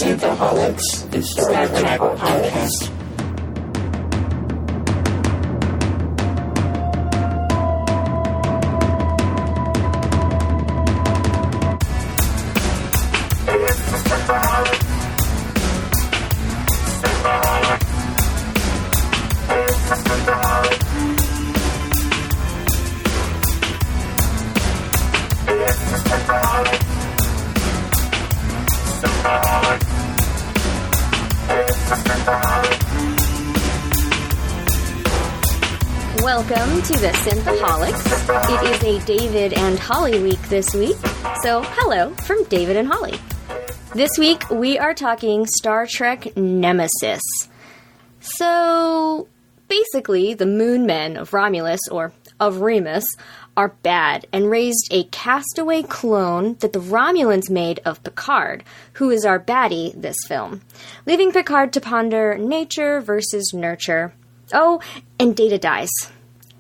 Synthaholics, the Star Trek podcast. Welcome to the Synthaholics. It is a David and Holly week this week, so hello from David and Holly. This week we are talking Star Trek Nemesis. So, basically, the Moon Men of Romulus, or of Remus, are bad and raised a castaway clone that the Romulans made of Picard, who is our baddie this film, leaving Picard to ponder nature versus nurture. Oh, and Data dies.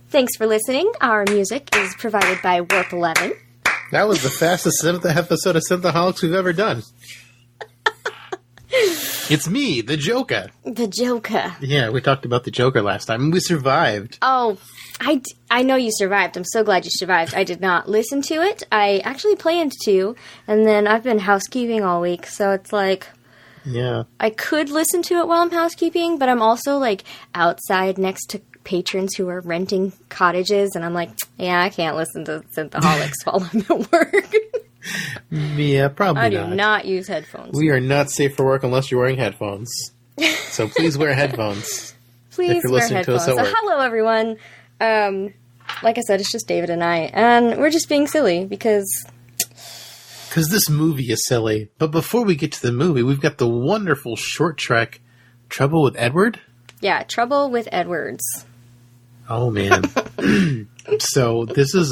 Thanks for listening. Our music is provided by Warp 11. That was the fastest episode of Synthaholics we've ever done. It's me, the Joker. The Joker. Yeah, we talked about the Joker last time, and we survived. Oh, I know you survived. I'm so glad you survived. I did not listen to it. I actually planned to, and then I've been housekeeping all week, so it's like... Yeah. I could listen to it while I'm housekeeping, but I'm also, like, outside next to patrons who are renting cottages, and I'm like, yeah, I can't listen to Synthaholics while I'm at work. Yeah, probably not. I do not use headphones. We are not safe for work unless you're wearing headphones. So please wear headphones. Please if you're wear listening headphones. to us at So work. hello, everyone. Like I said, it's just David and I, and we're just being silly because this movie is silly. But before we get to the movie, we've got the wonderful short trek, Trouble with Edward? Yeah, Trouble with Edwards. Oh, man. So this is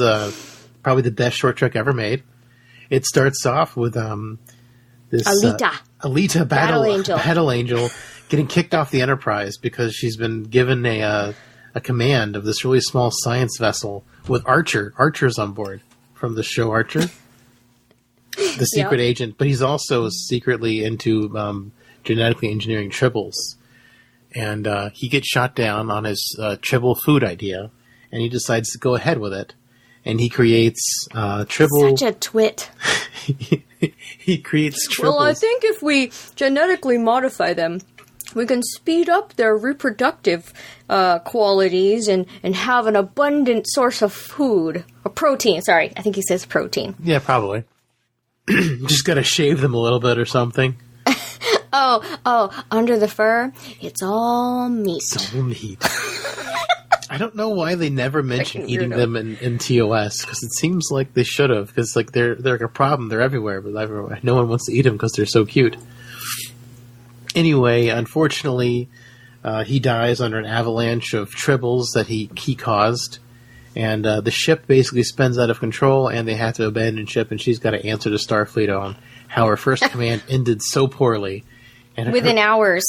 probably the best short trek ever made. It starts off with this Alita, Battle Angel, getting kicked off the Enterprise because she's been given a command of this really small science vessel with Archer. Archer's on board from the show Archer. The secret agent, but he's also secretly into genetically engineering tribbles. And he gets shot down on his tribble food idea, and he decides to go ahead with it. And he creates tribble... Such a twit. He creates tribbles. Well, I think if we genetically modify them, we can speed up their reproductive qualities and have an abundant source of food. Or protein, sorry. I think he says protein. Yeah, probably. Just gotta shave them a little bit or something. Oh, under the fur, it's all meat. It's all meat. I don't know why they never mention eating them in TOS, because it seems like they should have, because like they're like a problem. They're everywhere, but no one wants to eat them because they're so cute. Anyway, unfortunately, he dies under an avalanche of tribbles that he caused. And the ship basically spins out of control, and they have to abandon ship, and she's got to answer to Starfleet on how her first command ended so poorly. And within hours.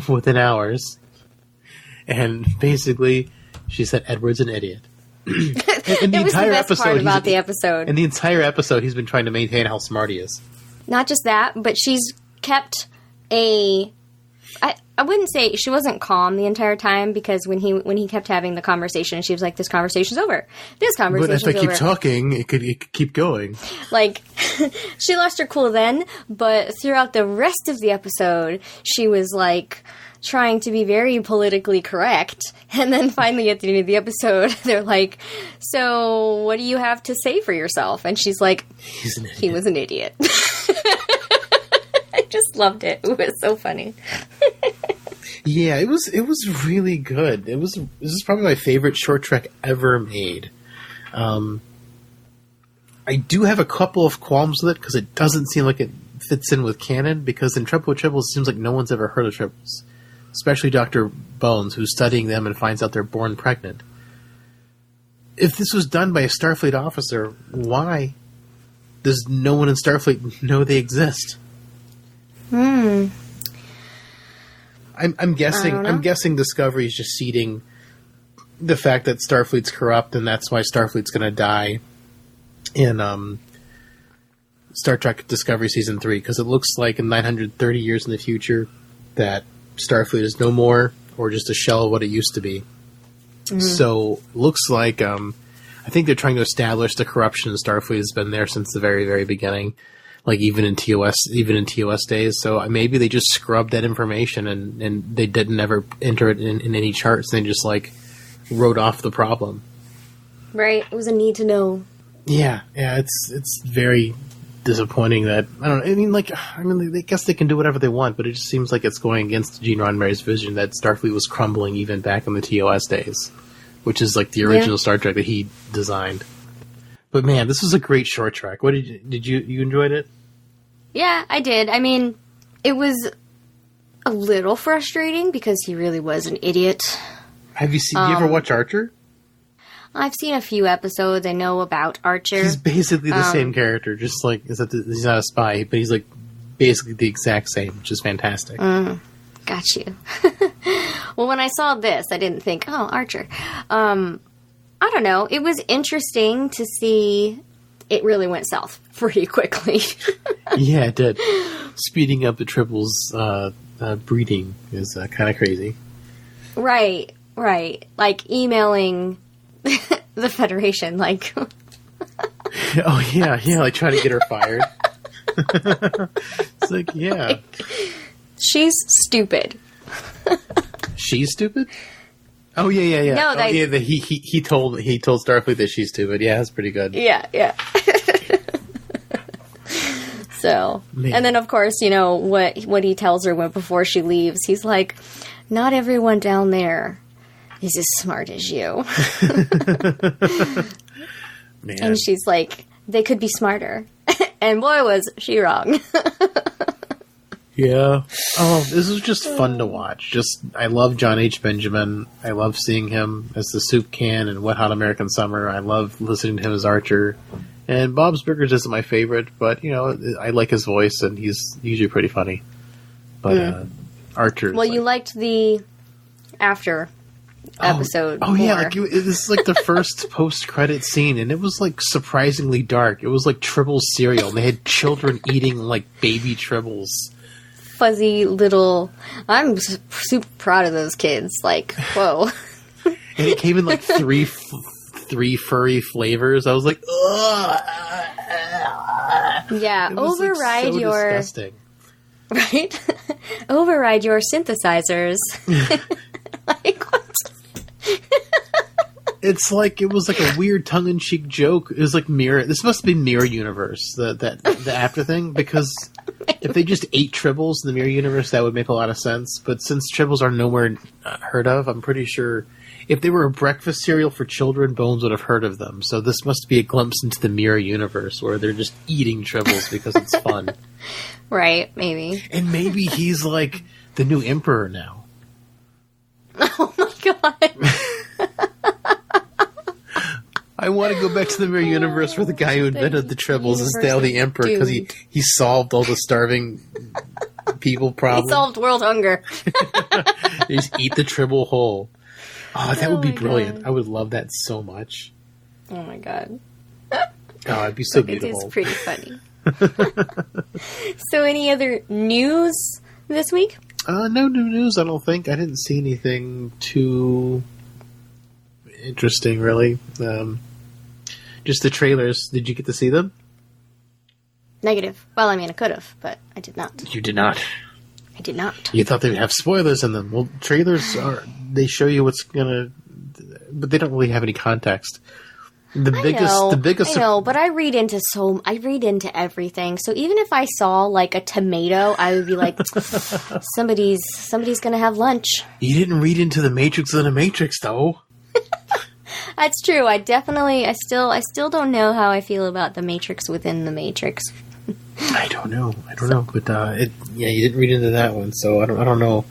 Within hours. And basically, she said Edward's an idiot. And it was the best part about the episode. In the entire episode, he's been trying to maintain how smart he is. Not just that, but she's kept I wouldn't say she wasn't calm the entire time, because when he kept having the conversation, she was like, "This conversation's over. This conversation's over." But if I keep talking, it could keep going. Like, she lost her cool then, but throughout the rest of the episode, she was like trying to be very politically correct. And then finally at the end of the episode, they're like, "So what do you have to say for yourself?" And she's like, "He's an idiot. He was an idiot." I just loved it. It was so funny. Yeah, it was really good. This is probably my favorite short trek ever made. I do have a couple of qualms with it because it doesn't seem like it fits in with canon, because in Trouble with Tribbles it seems like no one's ever heard of tribbles. Especially Dr. Bones, who's studying them and finds out they're born pregnant. If this was done by a Starfleet officer, why does no one in Starfleet know they exist? I'm guessing Discovery is just seeding the fact that Starfleet's corrupt, and that's why Starfleet's going to die in Star Trek Discovery Season 3, because it looks like in 930 years in the future that Starfleet is no more, or just a shell of what it used to be. Mm-hmm. So, looks like, I think they're trying to establish the corruption in Starfleet has been there since the very, very beginning. Like, even in TOS days. So, maybe they just scrubbed that information and they didn't ever enter it in any charts. And they just, like, wrote off the problem. Right. It was a need to know. Yeah. It's very disappointing that, I guess they can do whatever they want, but it just seems like it's going against Gene Roddenberry's vision that Starfleet was crumbling even back in the TOS days, which is like the original Star Trek that he designed. But man, this was a great short track. What did you enjoyed it? Yeah, I did. I mean, it was a little frustrating because he really was an idiot. Have you ever watch Archer? I've seen a few episodes. I know about Archer. He's basically the same character, just like he's not a spy, but he's like basically the exact same, which is fantastic. Got you. Well, when I saw this, I didn't think, oh, Archer. I don't know. It was interesting to see. It really went south pretty quickly. Yeah, it did. Speeding up the triples breeding is kind of crazy. Right. Like emailing the Federation, like. Oh yeah, like trying to get her fired. It's like, yeah. She's stupid. She's stupid? Oh yeah. No, he told Starfleet that she's stupid. Yeah, that's pretty good. Yeah. So, man. And then of course, what he tells her before she leaves, he's like, "Not everyone down there is as smart as you." Man. And she's like, "They could be smarter." And boy, was she wrong. Yeah. Oh, this was just fun to watch. I love John H. Benjamin. I love seeing him as the soup can in Wet Hot American Summer. I love listening to him as Archer. And Bob's Burgers isn't my favorite, but, I like his voice, and he's usually pretty funny. But Archer... Well, you liked the after episode more. Yeah, like this is like the first post-credit scene, and it was, like, surprisingly dark. It was like Tribbles cereal, and they had children eating, like, baby Tribbles. Fuzzy little... I'm super proud of those kids. Like, whoa. And it came in like three furry flavors. I was like, ugh. Yeah, override like, so your... disgusting. Right? Override your synthesizers. Like, what? It's like, it was like a weird tongue-in-cheek joke. It was like Mirror... This must be Mirror Universe, the after thing, because... If they just ate Tribbles in the Mirror Universe, that would make a lot of sense. But since Tribbles are nowhere heard of, I'm pretty sure if they were a breakfast cereal for children, Bones would have heard of them. So this must be a glimpse into the Mirror Universe where they're just eating Tribbles because it's fun. Right, maybe. And maybe he's like the new Emperor now. Oh my god. I want to go back to the Mirror Universe where the guy who invented the Tribbles is now the Emperor because he solved all the starving people problems. He solved world hunger. They just eat the Tribble whole. Oh, that would be brilliant. God. I would love that so much. Oh my god. Oh, it'd be so beautiful. It is pretty funny. So any other news this week? No new news, I don't think. I didn't see anything too interesting, really. Just the trailers. Did you get to see them? Negative. Well, I mean, I could have, but I did not. You did not? I did not. You thought they would have spoilers in them. Well, trailers they show you what's gonna... But they don't really have any context. The biggest. I know, but I read into everything. So even if I saw like a tomato, I would be like, somebody's gonna have lunch. You didn't read into the Matrix in the Matrix, though. That's true. I still don't know how I feel about the Matrix within the Matrix. I don't know, but you didn't read into that one, so I don't know.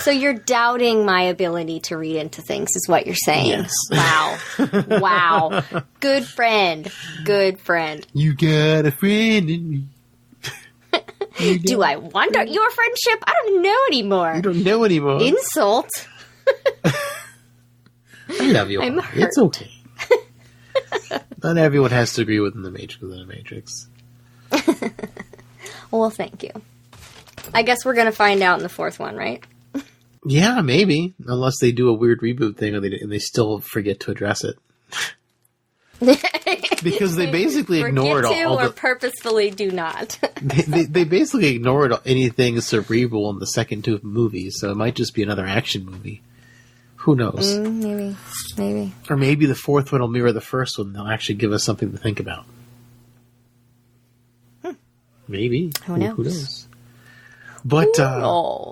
So you're doubting my ability to read into things, is what you're saying? Yes. Wow. Good friend. You got a friend in me. Do I want your friendship? I don't know anymore. You don't know anymore. Insult. I love you. I'm hurt. It's okay. Not everyone has to agree with The Matrix within The Matrix. Well, thank you. I guess we're going to find out in the fourth one, right? Yeah, maybe. Unless they do a weird reboot thing and they still forget to address it. Because they basically ignored all or purposefully do not. they basically ignored anything cerebral in the second two movies, so it might just be another action movie. Who knows? Maybe. Or maybe the fourth one will mirror the first one and they'll actually give us something to think about. Maybe. Who knows? But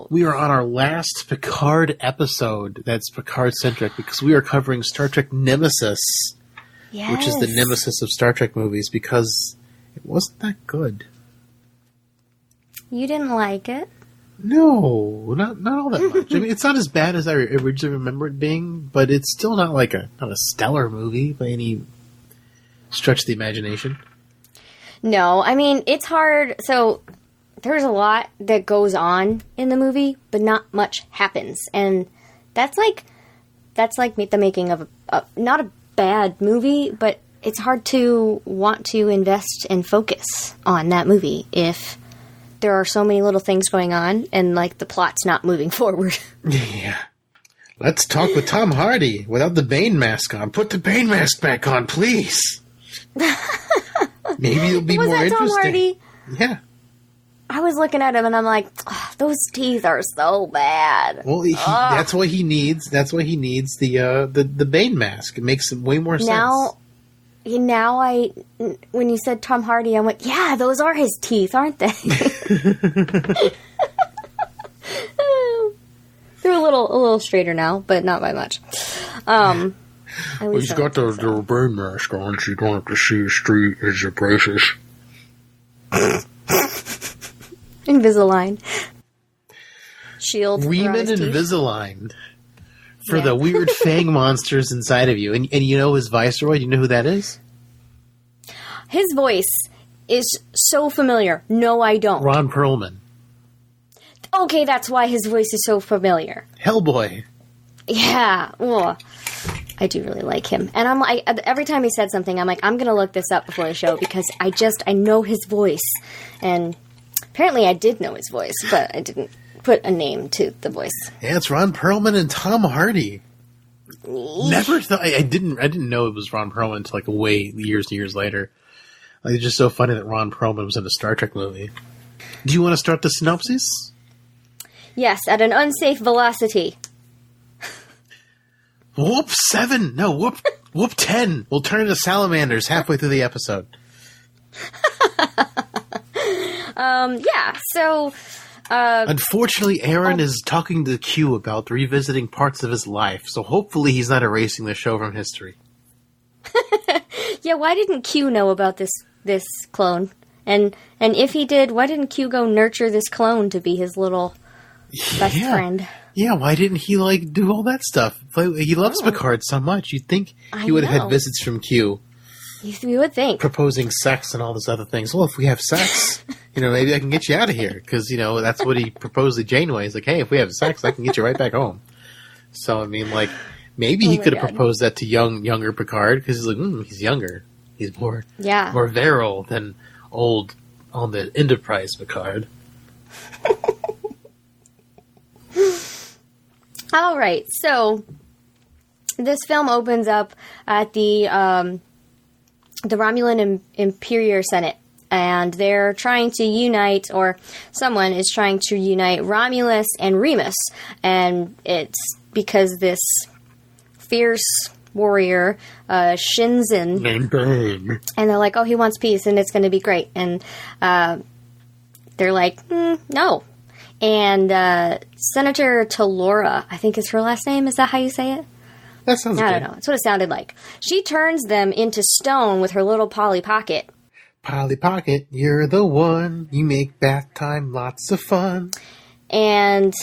we are on our last Picard episode that's Picard-centric because we are covering Star Trek Nemesis, which is the nemesis of Star Trek movies, because it wasn't that good. You didn't like it? No, not all that much. I mean, it's not as bad as I originally remember it being, but it's still not like not a stellar movie by any stretch of the imagination. No, I mean, it's hard. So there's a lot that goes on in the movie, but not much happens. And that's like the making of not a bad movie, but it's hard to want to invest and focus on that movie if there are so many little things going on and like the plot's not moving forward. Yeah. Let's talk with Tom Hardy without the Bane mask on. Put the Bane mask back on, please. Maybe it'll be more interesting. Tom Hardy? Yeah. I was looking at him and I'm like, oh, those teeth are so bad. Well, that's what he needs. That's why he needs the Bane mask. It makes way more sense. Now, when you said Tom Hardy, I went, yeah, those are his teeth, aren't they? They're a little straighter now, but not by much. He's got the Bane mask on, so you don't have to see his street as your braces. Invisalign. Shield. Riemann Invisalign. For the weird fang monsters inside of you. And you know his Viceroy? You know who that is? His voice is so familiar. No, I don't. Ron Perlman. Okay, that's why his voice is so familiar. Hellboy. Yeah. Oh, I do really like him. And I'm like, every time he said something, I'm like, I'm going to look this up before the show because I know his voice. And apparently I did know his voice, but I didn't put a name to the voice. Yeah, it's Ron Perlman and Tom Hardy. Never thought I didn't know it was Ron Perlman until like years and years later. Like, it's just so funny that Ron Perlman was in a Star Trek movie. Do you want to start the synopsis? Yes, at an unsafe velocity. Whoop 7! No, whoop 10! We'll turn into salamanders halfway through the episode. Yeah, so unfortunately, Aaron is talking to Q about revisiting parts of his life, so hopefully he's not erasing the show from history. Yeah, why didn't Q know about this clone? And if he did, why didn't Q go nurture this clone to be his little best friend? Yeah, why didn't he do all that stuff? He loves Picard so much. You'd think he would have had visits from Q. You would think. Proposing sex and all those other things. Well, if we have sex, maybe I can get you out of here. Because, that's what he proposed to Janeway. He's like, hey, if we have sex, I can get you right back home. So, I mean, maybe he could have proposed that to younger Picard. Because he's like, he's younger. He's more virile than old on the Enterprise Picard. All right. So, this film opens up at the Romulan Imperial Senate, and they're trying to unite, or someone is trying to unite Romulus and Remus, and it's because this fierce warrior, Shinzen, and they're like, oh, he wants peace, and it's going to be great, and they're like, no. And Senator Talora, I think is her last name, is that how you say it? That sounds good. I don't know. That's what it sounded like. She turns them into stone with her little Polly Pocket. Polly Pocket, you're the one. You make bath time lots of fun. And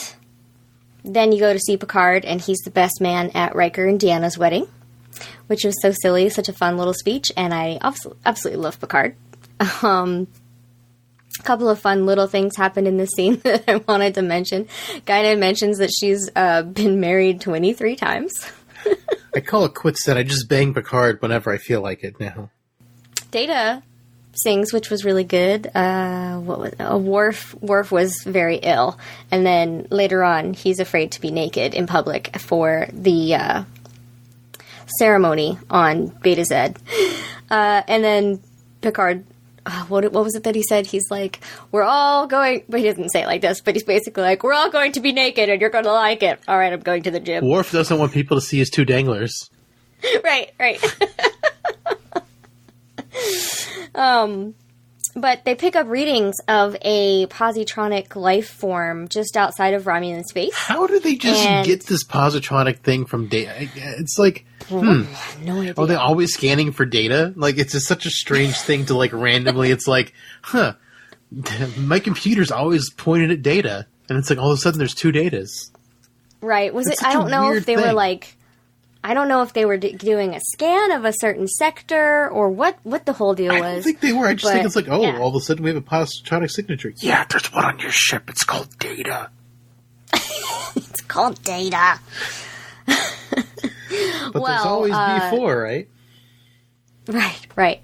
then you go to see Picard, and he's the best man at Riker and Deanna's wedding, which was so silly, such a fun little speech, and I absolutely love Picard. A couple of fun little things happened in this scene that I wanted to mention. Guinan mentions that she's been married 23 times. I call it quits then. I just bang Picard whenever I feel like it now. Data sings, which was really good. Worf was very ill, and then later on, he's afraid to be naked in public for the ceremony on Beta Z. And then Picard, what was it that he said? He's like, we're all going, but he doesn't say it like this, but he's basically like, we're all going to be naked and you're going to like it. All right, I'm going to the gym. Worf doesn't want people to see his two danglers. Right. But they pick up readings of a positronic life form just outside of Romulan space. How do they just get this positronic thing from Data? It's like, no idea. Are they always scanning for Data? Like, it's just such a strange thing to, like, randomly, it's like, my computer's always pointed at Data. And it's like, all of a sudden, there's two Datas. Right. I don't know if they were, like... I don't know if they were doing a scan of a certain sector or what the whole deal was. I don't think they were. I just think it's like, all of a sudden we have a positronic signature. Yeah, there's one on your ship. It's called Data. It's called Data. But there's always before, right? Right.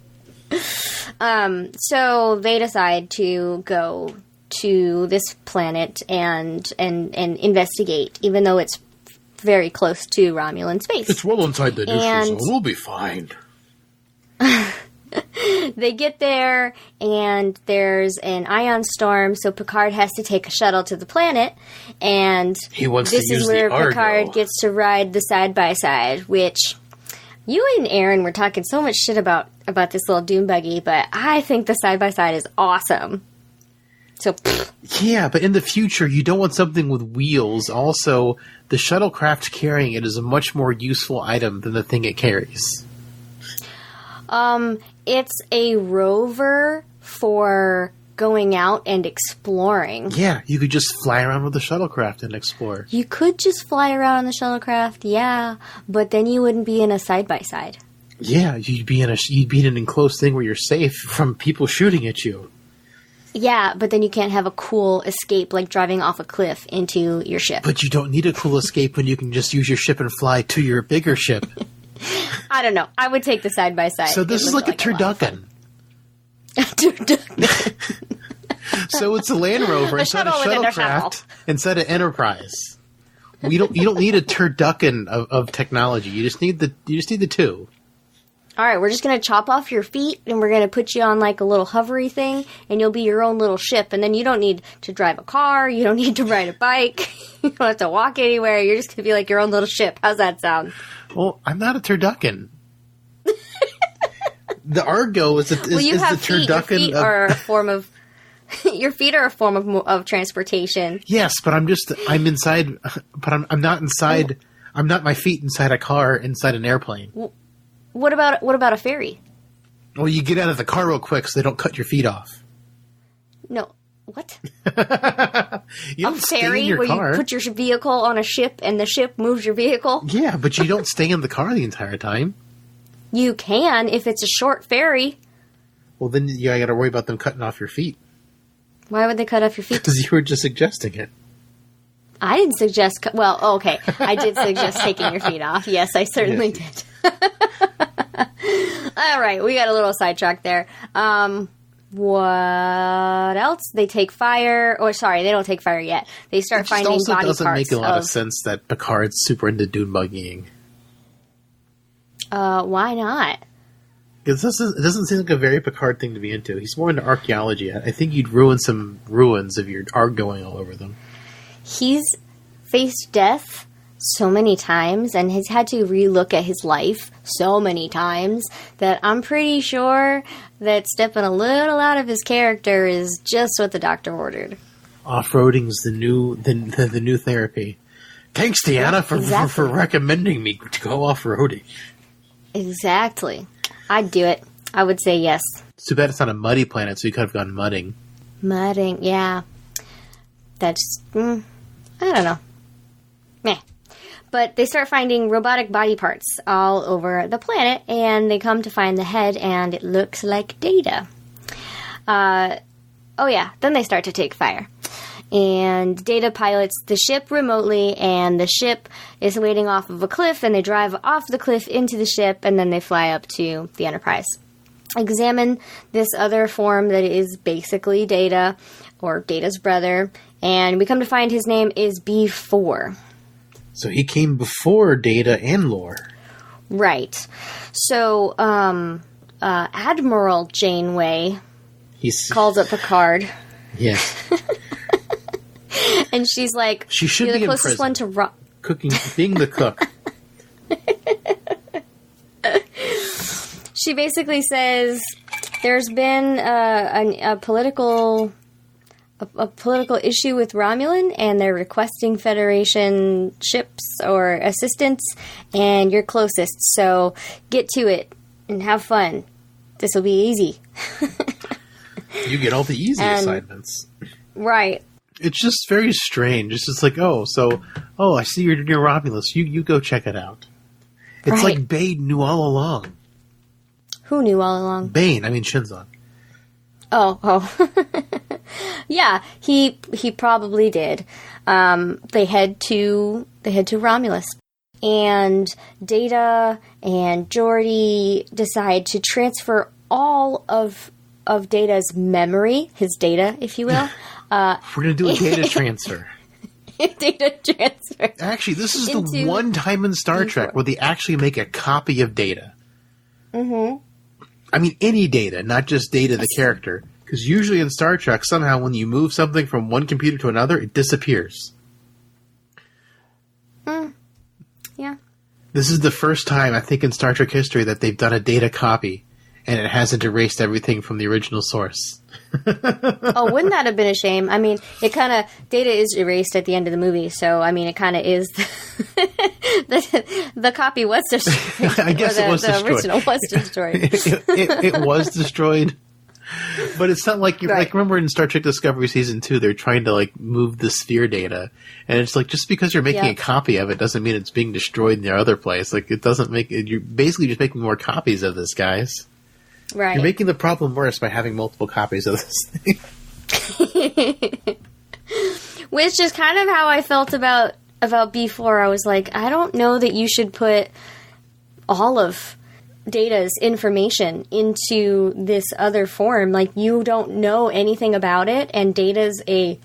So they decide to go to this planet and investigate, even though it's very close to Romulan space. It's well inside the neutral zone. We'll be fine. They get there, and there's an ion storm, so Picard has to take a shuttle to the planet, and this is where Picard gets to ride the side-by-side, which you and Aaron were talking so much shit about this little dune buggy, but I think the side-by-side is awesome. So, yeah, but in the future, you don't want something with wheels. Also, the shuttlecraft carrying it is a much more useful item than the thing it carries. It's a rover for going out and exploring. Yeah, you could just fly around with the shuttlecraft and explore. You could just fly around on the shuttlecraft, yeah, but then you wouldn't be in a side-by-side. Yeah, you'd be in an enclosed thing where you're safe from people shooting at you. Yeah, but then you can't have a cool escape like driving off a cliff into your ship. But you don't need a cool escape when you can just use your ship and fly to your bigger ship. I don't know. I would take the side-by-side. So this is like a turducken. A turducken. So it's a Land Rover inside a shuttlecraft inside an Enterprise. You don't need a turducken of technology. You just need the two. All right, we're just going to chop off your feet, and we're going to put you on, like, a little hovery thing, and you'll be your own little ship. And then you don't need to drive a car. You don't need to ride a bike. You don't have to walk anywhere. You're just going to be like your own little ship. How's that sound? Well, I'm not a turducken. The Argo is the turducken. Your feet are a form of... Your feet are a form of transportation. Yes, but I'm inside... But I'm not inside... I'm not my feet inside a car inside an airplane. Well, What about a ferry? Well, you get out of the car real quick so they don't cut your feet off. No. What? You don't stay in your car. car. You put your vehicle on a ship and the ship moves your vehicle? Yeah, but you don't stay in the car the entire time. You can if it's a short ferry. Well, then you got to worry about them cutting off your feet. Why would they cut off your feet? Because you were just suggesting it. I didn't suggest... okay. I did suggest taking your feet off. Yes, I certainly did. All right, we got a little sidetracked there. What else? They take fire. Oh, sorry, they don't take fire yet. They start finding body parts. It doesn't make a lot of sense that Picard's super into dune buggying. Why not? Because it doesn't seem like a very Picard thing to be into. He's more into archaeology. I think you'd ruin some ruins if you are going all over them. He's faced death so many times and has had to relook at his life so many times that I'm pretty sure that stepping a little out of his character is just what the doctor ordered. Off-roading's the new therapy. Thanks, Deanna, for recommending me to go off-roading. Exactly. I'd do it. I would say yes. It's too bad it's not a muddy planet, so you could have gone mudding. Mudding, yeah. That's... I don't know. Meh. But they start finding robotic body parts all over the planet, and they come to find the head, and it looks like Data. Then they start to take fire. And Data pilots the ship remotely, and the ship is waiting off of a cliff, and they drive off the cliff into the ship, and then they fly up to the Enterprise. Examine this other form that is basically Data, or Data's brother, and we come to find his name is B4. So he came before Data and Lore. Right. So, Admiral Janeway calls up Picard. Yes. And she's like, she should you're be the closest one to cooking, being the cook. She basically says there's been a political issue with Romulan, and they're requesting Federation ships or assistance, and you're closest, so get to it and have fun. This will be easy. You get all the easy assignments. Right. It's just very strange. It's just like, I see you're near Romulus. You go check it out. It's like Bane knew all along. Who knew all along? Bane, I mean Shinzon. Oh. Yeah, he probably did. They head to Romulus. And Data and Geordi decide to transfer all of Data's memory, his data, if you will. We're going to do a data transfer. Data transfer. Actually, this is the one time in Star Trek where they actually make a copy of Data. Mm-hmm. I mean, any Data, not just Data the character. Because usually in Star Trek, somehow when you move something from one computer to another, it disappears. Yeah. This is the first time, I think, in Star Trek history that they've done a Data copy, and it hasn't erased everything from the original source. Oh, wouldn't that have been a shame? I mean, Data is erased at the end of the movie, so, I mean, it kind of is. The copy was destroyed. I guess it was destroyed. The original was destroyed. It was destroyed. But it's not like remember in Star Trek Discovery Season 2, they're trying to move the sphere data, and it's like, just because you're making a copy of it doesn't mean it's being destroyed in the other place. It doesn't make it. You're basically just making more copies of this, guys. Right. You're making the problem worse by having multiple copies of this thing. Which is kind of how I felt about B4. I was like, I don't know that you should put all of Data's information into this other form. You don't know anything about it, and Data's a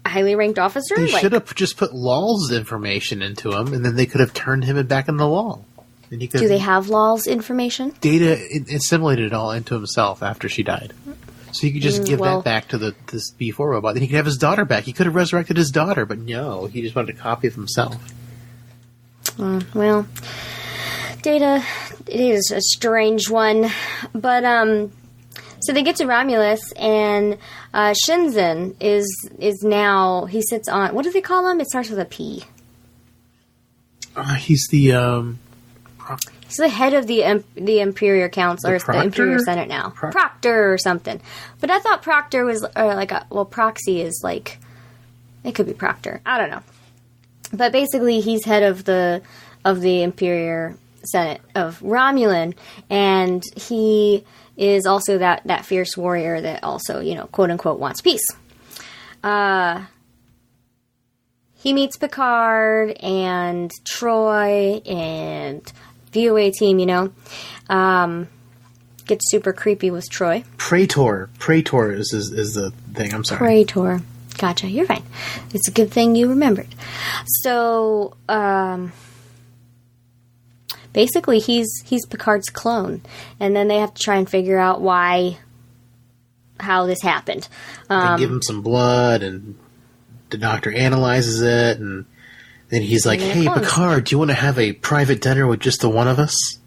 highly ranked officer. They should have just put Lol's information into him, and then they could have turned him back into Lol. And he could Do they have Lol's information? Data assimilated it all into himself after she died. So he could just give that back to this B4 robot. Then he could have his daughter back. He could have resurrected his daughter, but no, he just wanted a copy of himself. Well, Data, it is a strange one. But, so they get to Romulus, and Shinzon is now, he sits on, what do they call him? It starts with a P. He's the, he's the head of the Imperial Council, or the Imperial Senate now. Proctor or something. But I thought Proctor was, Proxy is it could be Proctor. I don't know. But basically, he's head of the Imperial Senate of Romulan, and he is also that fierce warrior that also, quote unquote, wants peace. He meets Picard and Troy and VOA team, gets super creepy with Troy. Praetor is the thing. I'm sorry. Praetor. Gotcha. You're fine. It's a good thing you remembered. So, basically, he's Picard's clone, and then they have to try and figure out how this happened. They give him some blood, and the doctor analyzes it, and then he's like, "Hey, Picard, do you want to have a private dinner with just the one of us?"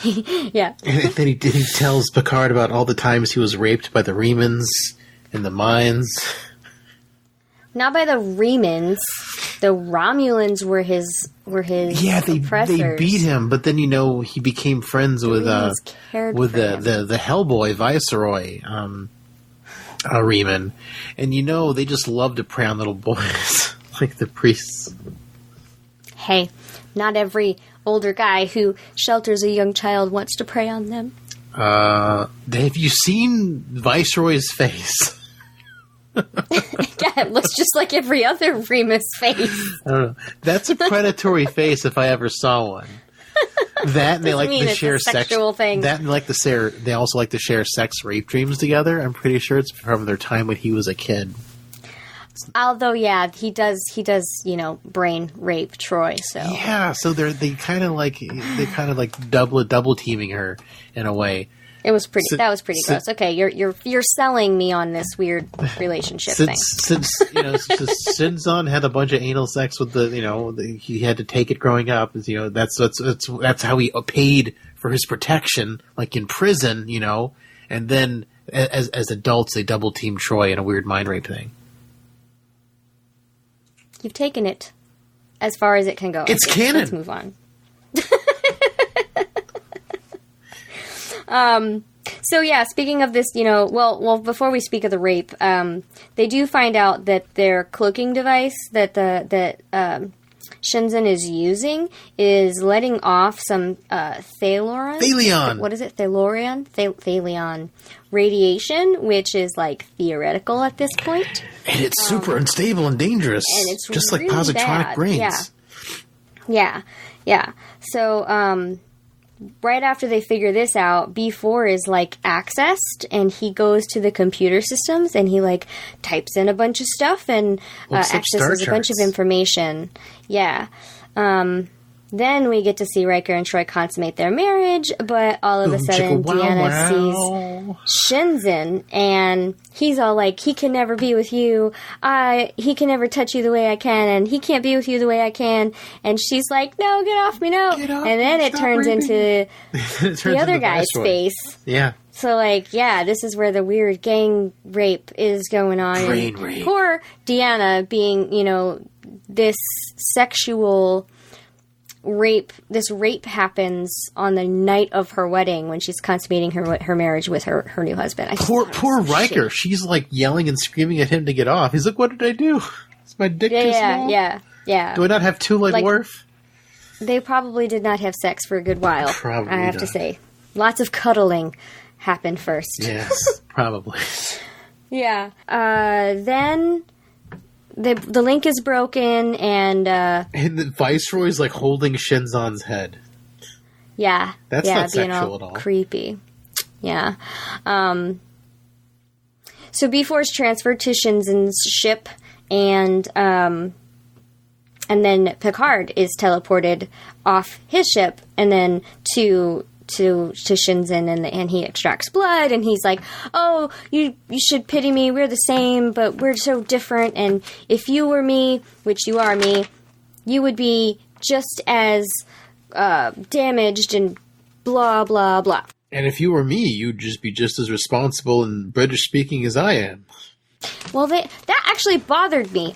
Yeah. And then he tells Picard about all the times he was raped by the Remans in the mines. Not by the Remans. The Romulans were his oppressors. They beat him, but then he became friends with the Hellboy Viceroy, Reman, and they just love to prey on little boys like the priests. Hey, not every older guy who shelters a young child wants to prey on them. Have you seen Viceroy's face? Yeah, it looks just like every other Remus face. I don't know. That's a predatory face if I ever saw one. That and they like to share sexual thing. That and they also like to share sex rape dreams together. I'm pretty sure it's from their time when he was a kid. Although, yeah, he does, brain rape Troy. So yeah, so they kind of like double teaming her in a way. It was pretty. That was pretty gross. Okay, you're selling me on this weird relationship thing. Since Shinzon had a bunch of anal sex with he had to take it growing up. That's how he paid for his protection, like in prison. And then as adults, they double team Troy in a weird mind rape thing. You've taken it as far as it can go. It's canon. Let's move on. So yeah, speaking of this, before we speak of the rape, they do find out that their cloaking device that Shinzon is using is letting off some Thalion. What is it? Thalion radiation, which is like theoretical at this point. And it's super unstable and dangerous. And it's just really like positronic brains. Yeah. So, right after they figure this out, B4 is like accessed, and he goes to the computer systems and he like types in a bunch of stuff and accesses a bunch of information. Yeah. Then we get to see Riker and Troy consummate their marriage, but all of a sudden Deanna sees Shinzon, and he's all like, he can never be with you. He can never touch you the way I can, and he can't be with you the way I can. And she's like, no, get off me, no. And then it turns into the other guy's face. Yeah. So, this is where the weird gang rape is going on. Brain rape. Poor Deanna being, this sexual rape. This rape happens on the night of her wedding when she's consummating her marriage with her new husband. Poor Riker. Shit. She's like yelling and screaming at him to get off. He's like, "What did I do? Is my dick too small? Yeah. Do I not have two like Worf?" They probably did not have sex for a good while. Probably I have to say, lots of cuddling happened first. Yes, probably. Yeah. Then the link is broken, and the Viceroy's like holding Shinzon's head. Yeah, that's not sexual at all. Creepy. Yeah. So B4 is transferred to Shinzon's ship, and then Picard is teleported off his ship, and then to Shinzon, and he extracts blood, and he's like, oh, you should pity me, we're the same, but we're so different, and if you were me, which you are me, you would be just as damaged and blah, blah, blah. And if you were me, you'd just be just as responsible and British speaking as I am. Well, that actually bothered me,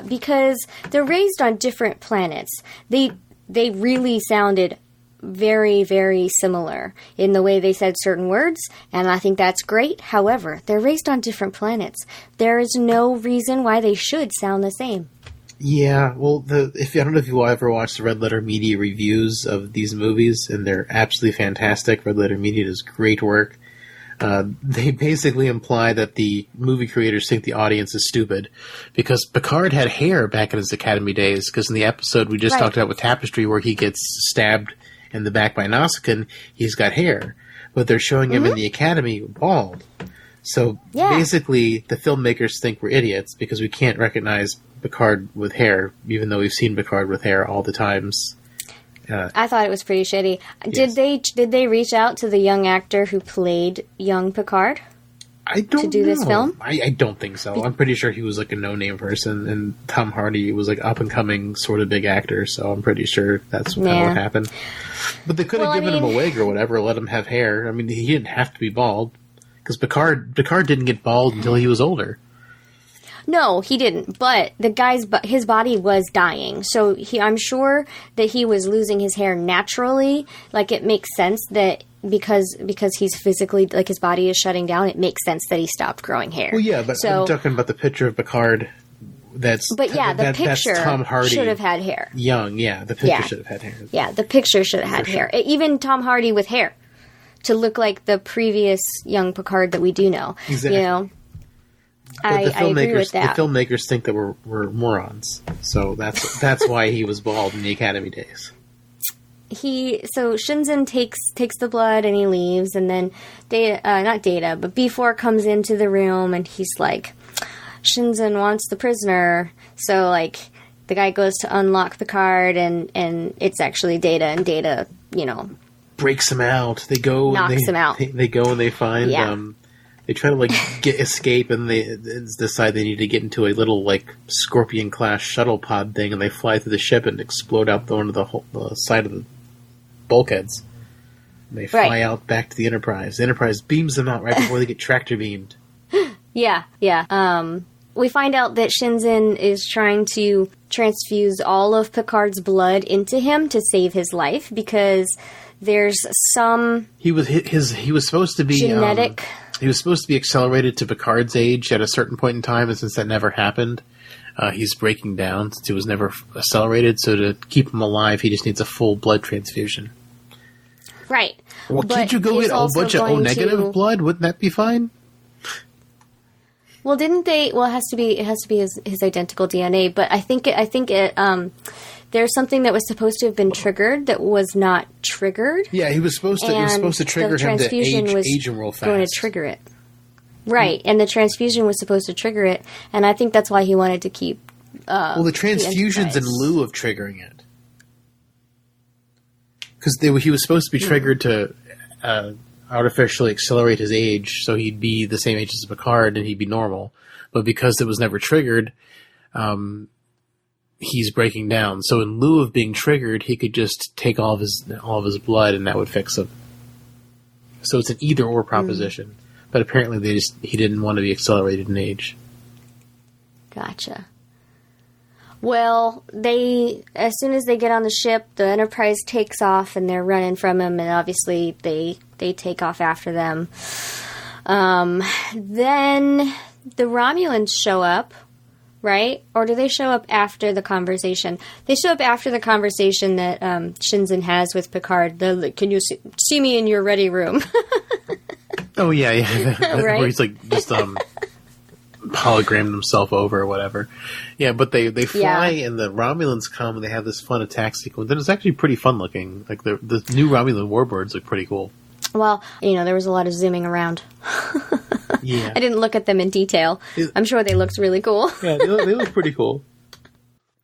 because they're raised on different planets. They really sounded very, very similar in the way they said certain words, and I think that's great. However, they're raised on different planets. There is no reason why they should sound the same. Yeah, well, I don't know if you ever watched the Red Letter Media reviews of these movies, and they're absolutely fantastic. Red Letter Media does great work. They basically imply that the movie creators think the audience is stupid because Picard had hair back in his Academy days, because in the episode we just talked about with Tapestry where he gets stabbed in the back by Nausicaa, he's got hair. But they're showing him in the Academy bald. So basically the filmmakers think we're idiots because we can't recognize Picard with hair, even though we've seen Picard with hair all the times. I thought it was pretty shitty. Yes. Did they reach out to the young actor who played young Picard? I don't to do this film? I don't think so. I'm pretty sure he was like a no-name person, and Tom Hardy was like up-and-coming sort of big actor, so I'm pretty sure that's kind of what happened. But they could have given him a wig or whatever, let him have hair. I mean, he didn't have to be bald, because Picard didn't get bald until he was older. No, he didn't. But his body was dying, so I'm sure that he was losing his hair naturally. Like, it makes sense that because he's physically, like, his body is shutting down, it makes sense that he stopped growing hair. Well, yeah, but I'm talking about the picture of Picard. The picture Tom Hardy should have had hair. Young, the picture should have had hair. Yeah, the picture should have had hair. Even Tom Hardy with hair, to look like the previous young Picard that we do know. Exactly. I agree with that. The filmmakers think that we're morons, so that's why he was bald in the Academy days. So Shinzen takes the blood and he leaves, and then not Data, but B4 comes into the room and he's like, Shinzen wants the prisoner. So like the guy goes to unlock Picard and it's actually Data, and Data, breaks him out. They go knocks him out. They go and they find they try to like escape, and they decide they need to get into a little like Scorpion class shuttle pod thing, and they fly through the ship and explode out the side of the bulkheads. And they fly out back to the Enterprise. The Enterprise beams them out right before they get tractor beamed. Yeah. We find out that Shinzen is trying to transfuse all of Picard's blood into him to save his life, because there's some he was supposed to be genetic. He was supposed to be accelerated to Picard's age at a certain point in time, and since that never happened, he's breaking down since he was never accelerated. So to keep him alive, he just needs a full blood transfusion. Right. Well, can't you go get a bunch of O-negative blood? Wouldn't that be fine? Well, didn't they? Well, it has to be his identical DNA. But I think there's something that was supposed to have been triggered that was not triggered. Yeah, he was supposed to trigger him to age and real fast. Going to trigger it. Right, and the transfusion was supposed to trigger it, and I think that's why he wanted to keep. Well, the transfusion's in lieu of triggering it, because he was supposed to be triggered to artificially accelerate his age, so he'd be the same age as Picard and he'd be normal. But because it was never triggered, he's breaking down. So in lieu of being triggered, he could just take all of his blood, and that would fix him. So it's an either or proposition. But apparently he didn't want to be accelerated in age. Gotcha. Well, as soon as they get on the ship, the Enterprise takes off and they're running from him, and obviously they take off after them. Then the Romulans show up, right? Or do they show up after the conversation? They show up after the conversation that Shinzen has with Picard. They're like, can you see me in your ready room? Oh, yeah. Right? Where he's like just hologrammed himself over or whatever. Yeah, but they fly and the Romulans come and they have this fun attack sequence. And it's actually pretty fun looking. Like the new Romulan warbirds look pretty cool. Well, there was a lot of zooming around. Yeah. I didn't look at them in detail. I'm sure they looked really cool. Yeah, they look pretty cool.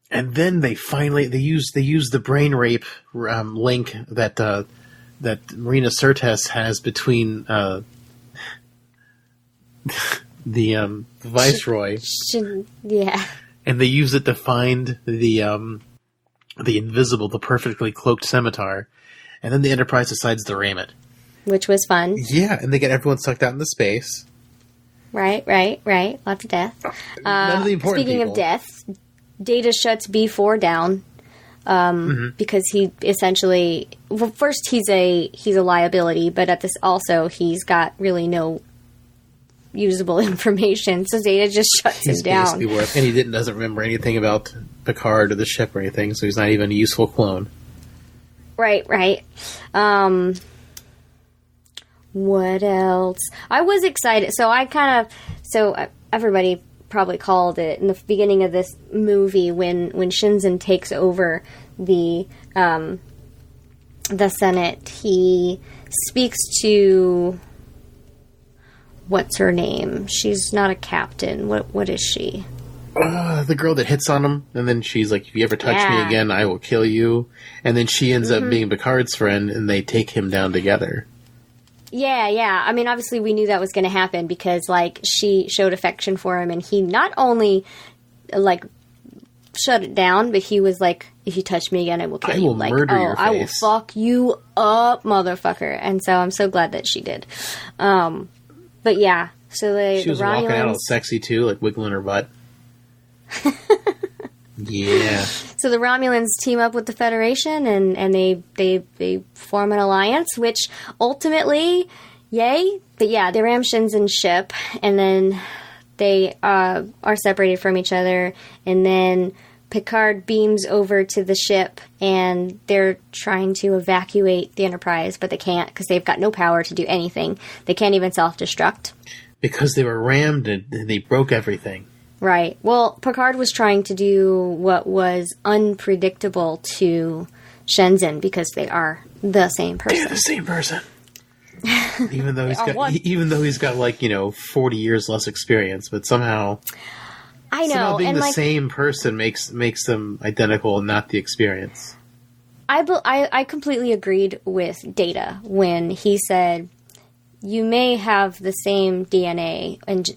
And then they use the brain rape link that Marina Sirtis has between the Viceroy. Yeah. And they use it to find the perfectly cloaked scimitar. And then the Enterprise decides to ram it. Which was fun. Yeah, and they get everyone sucked out into space. Right. Lots of death. None of the important speaking people. of death, Data shuts B4 down because he essentially... Well, first he's a liability, but at this also he's got really no usable information, so Data just shuts him down. And he doesn't remember anything about Picard or the ship or anything, so he's not even a useful clone. Right. What else? I was excited. So everybody probably called it in the beginning of this movie when Shinzen takes over the Senate. He speaks to, what's her name? She's not a captain. What is she? The girl that hits on him, and then she's like, if you ever touch me again, I will kill you. And then she ends up being Picard's friend, and they take him down together. Yeah. I mean, obviously we knew that was going to happen because, like, she showed affection for him, and he not only, like, shut it down, but he was like, if you touch me again, I will kill you. I will murder your face. I will fuck you up, motherfucker. And so I'm so glad that she did. But yeah, so she was Romulans, walking out all sexy too, like wiggling her butt. Yeah. So the Romulans team up with the Federation, and they form an alliance, which ultimately, yay! But yeah, they ram Shinzen's ship, and then they are separated from each other, and then Picard beams over to the ship, and they're trying to evacuate the Enterprise, but they can't because they've got no power to do anything. They can't even self-destruct. because they were rammed and they broke everything. Right. Well, Picard was trying to do what was unpredictable to Shenzhen because they are the same person. They're the same person. Even though he's got like, 40 years less experience, but somehow somehow being the same person makes them identical and not the experience. I completely agreed with Data when he said, you may have the same DNA and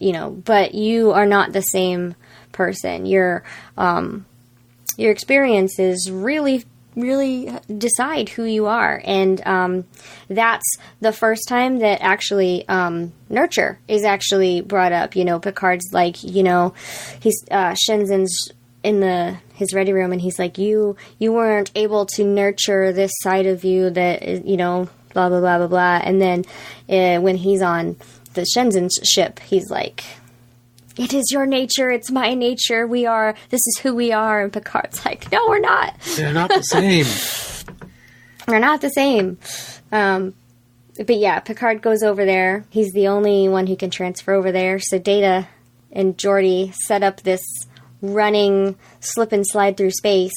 but you are not the same person. Your experiences really decide who you are, and that's the first time that actually nurture is actually brought up. Picard's like, he's Shenzen's in his ready room, and he's like, you weren't able to nurture this side of you that blah blah blah blah blah. And then when he's on the Shenzen's ship, he's like, it is your nature, it's my nature, this is who we are. And Picard's like, no, we're not. They're not the same. We're not the same. But yeah, Picard goes over there. He's the only one who can transfer over there. So Data and Geordi set up this running slip and slide through space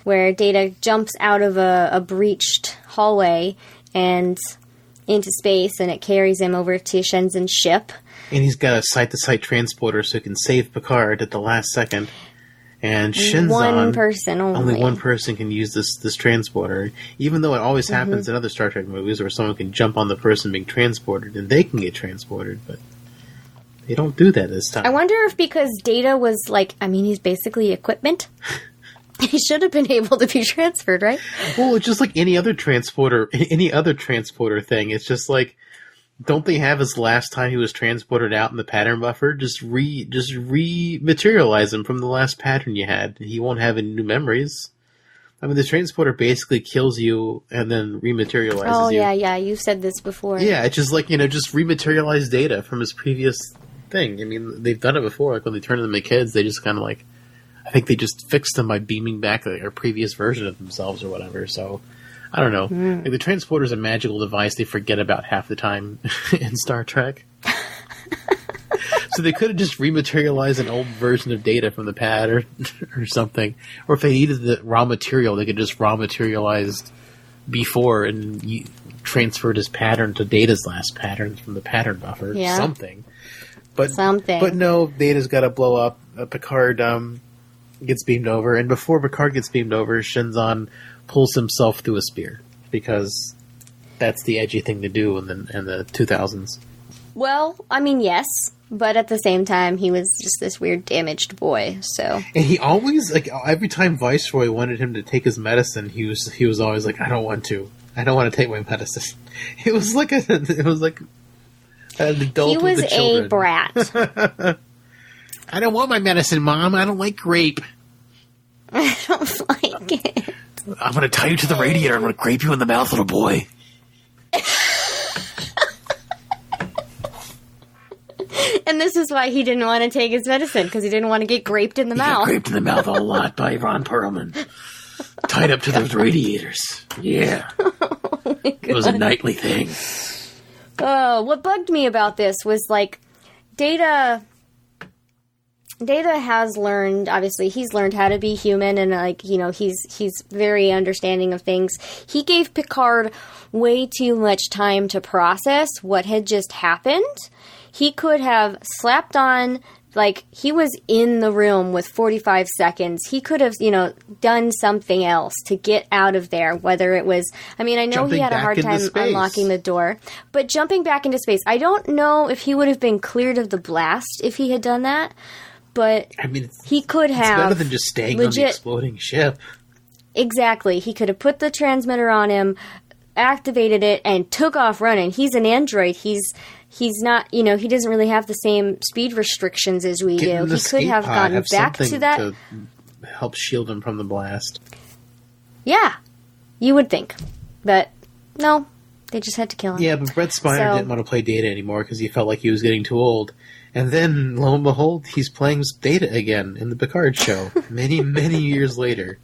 where Data jumps out of a breached hallway and into space, and it carries him over to Shenzen's ship. And he's got a site-to-site transporter so he can save Picard at the last second. And Shenzhen, only one person can use this transporter, even though it always happens in other Star Trek movies where someone can jump on the person being transported and they can get transported, but they don't do that this time. I wonder if because Data was he's basically equipment. He should have been able to be transferred, right? Well, it's just like any other transporter thing. It's just like, don't they have his last time he was transported out in the pattern buffer? Just rematerialize him from the last pattern you had. He won't have any new memories. I mean, the transporter basically kills you and then rematerializes you. Oh, yeah, you've said this before. Yeah, it's just like, just rematerialize Data from his previous thing. I mean, they've done it before. Like when they turn them into kids, they just kind of like, I think they just fixed them by beaming back a previous version of themselves or whatever. So, I don't know. Like, the transporter is a magical device they forget about half the time in Star Trek. So they could have just rematerialized an old version of Data from the pad or something. Or if they needed the raw material, they could just raw materialized before and transferred his pattern to Data's last pattern from the pattern buffer. Yeah. Something. But no, Data's got to blow up. Picard gets beamed over, and before Picard gets beamed over, Shenzhen pulls himself through a spear because that's the edgy thing to do in the 2000s. Well, I mean, yes, but at the same time, he was just this weird damaged boy. So, and he always every time Viceroy wanted him to take his medicine, he was always like, I don't want to take my medicine. It was like an adult. He was a brat. I don't want my medicine, Mom. I don't like grape. I don't like it. I'm going to tie you to the radiator. I'm going to grape you in the mouth, little boy. And this is why he didn't want to take his medicine, because he didn't want to get graped in the mouth. Got graped in the mouth a lot by Ron Perlman. Tied up to those radiators. Yeah. Oh, it was a nightly thing. Oh, what bugged me about this was, Data has learned, obviously, he's learned how to be human, and, he's very understanding of things. He gave Picard way too much time to process what had just happened. He could have slapped on, he was in the room with 45 seconds. He could have, done something else to get out of there, whether it was, I know jumping he had a hard time unlocking the door, but jumping back into space, I don't know if he would have been cleared of the blast if he had done that. But he could have. It's better than just staying on the exploding ship. Exactly. He could have put the transmitter on him, activated it, and took off running. He's an android. He's not, he doesn't really have the same speed restrictions as we do. He could have gotten back to that. To help shield him from the blast. Yeah. You would think. But no. They just had to kill him. Yeah, but Brett Spiner didn't want to play Data anymore because he felt like he was getting too old. And then, lo and behold, he's playing Data again in the Picard show. Many, many years later.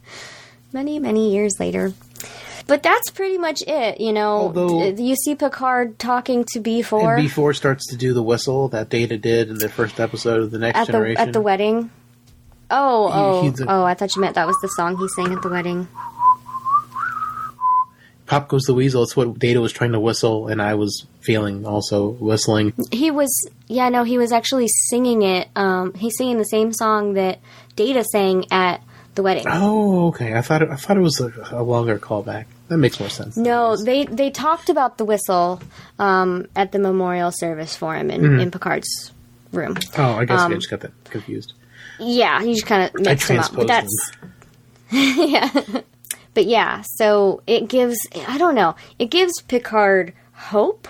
Many, many years later. But that's pretty much it, you know. Although, you see Picard talking to B4. And B4 starts to do the whistle that Data did in the first episode of The Next Generation. At the wedding? I thought you meant that was the song he sang at the wedding. Pop Goes the Weasel. It's what Data was trying to whistle, and I was feeling also whistling. He was actually singing it. He's singing the same song that Data sang at the wedding. Oh, okay. I thought it was a longer callback. That makes more sense. No, they talked about the whistle at the memorial service for him in Picard's room. Oh, I guess I just got that confused. Yeah, you just kind of mixed them up. But that's yeah. But yeah, so it gives, I don't know, it gives Picard hope,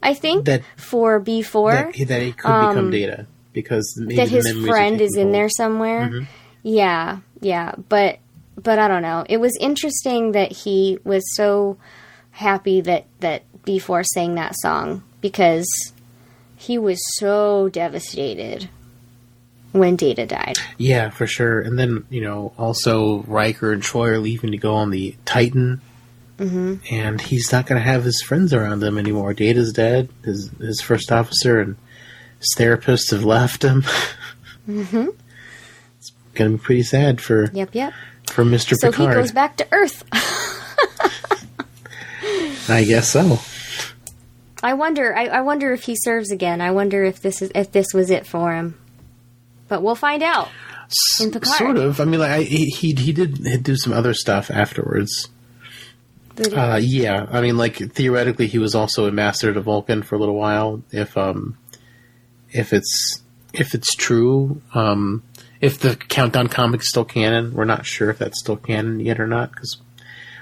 I think, for B4. That he could become Data, because maybe that his friend is in there somewhere. Mm-hmm. Yeah, but I don't know. It was interesting that he was so happy that B4 sang that song, because he was so devastated when Data died. Yeah, for sure. And then, you know, also Riker and Troy are leaving to go on the Titan. Mm-hmm. And he's not going to have his friends around him anymore. Data's dead. His first officer and his therapist have left him. Mm-hmm. It's going to be pretty sad for for Mr. So Picard. He goes back to Earth. I guess so. I wonder if he serves again. I wonder if this was it for him. But we'll find out in Picard. Sort of. I mean, like, he did do some other stuff afterwards. Yeah. I mean, like, theoretically, he was also a master to Vulcan for a little while. If it's true, if the Countdown comic is still canon, we're not sure if that's still canon yet or not, because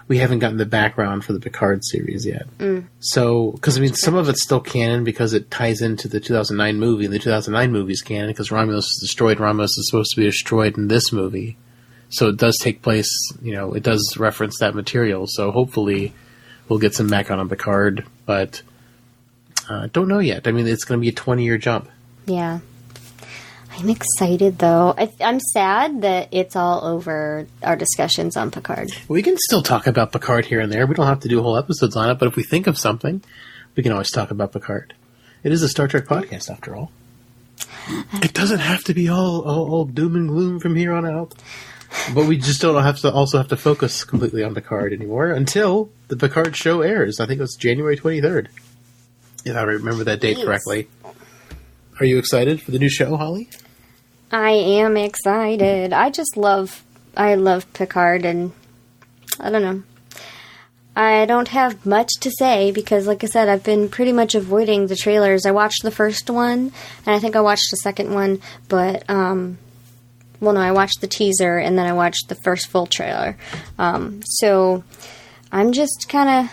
we haven't gotten the background for the Picard series yet. Mm. So, because, I mean, some of it's still canon because it ties into the 2009 movie, and the 2009 movie is canon because Romulus is destroyed. Romulus is supposed to be destroyed in this movie. So it does take place, you know, it does reference that material. So hopefully we'll get some background on Picard, but don't know yet. I mean, it's going to be a 20-year jump. Yeah. I'm excited, though. I'm sad that it's all over our discussions on Picard. We can still talk about Picard here and there. We don't have to do whole episodes on it, but if we think of something, we can always talk about Picard. It is a Star Trek podcast, after all. It doesn't have to be all doom and gloom from here on out. But we just don't have to focus completely on Picard anymore until the Picard show airs. I think it was January 23rd, if I remember that date correctly. Are you excited for the new show, Holly? I am excited. I love Picard, and I don't know. I don't have much to say because, like I said, I've been pretty much avoiding the trailers. I watched the first one, and I think I watched the second one, but, I watched the teaser, and then I watched the first full trailer. So I'm just kind of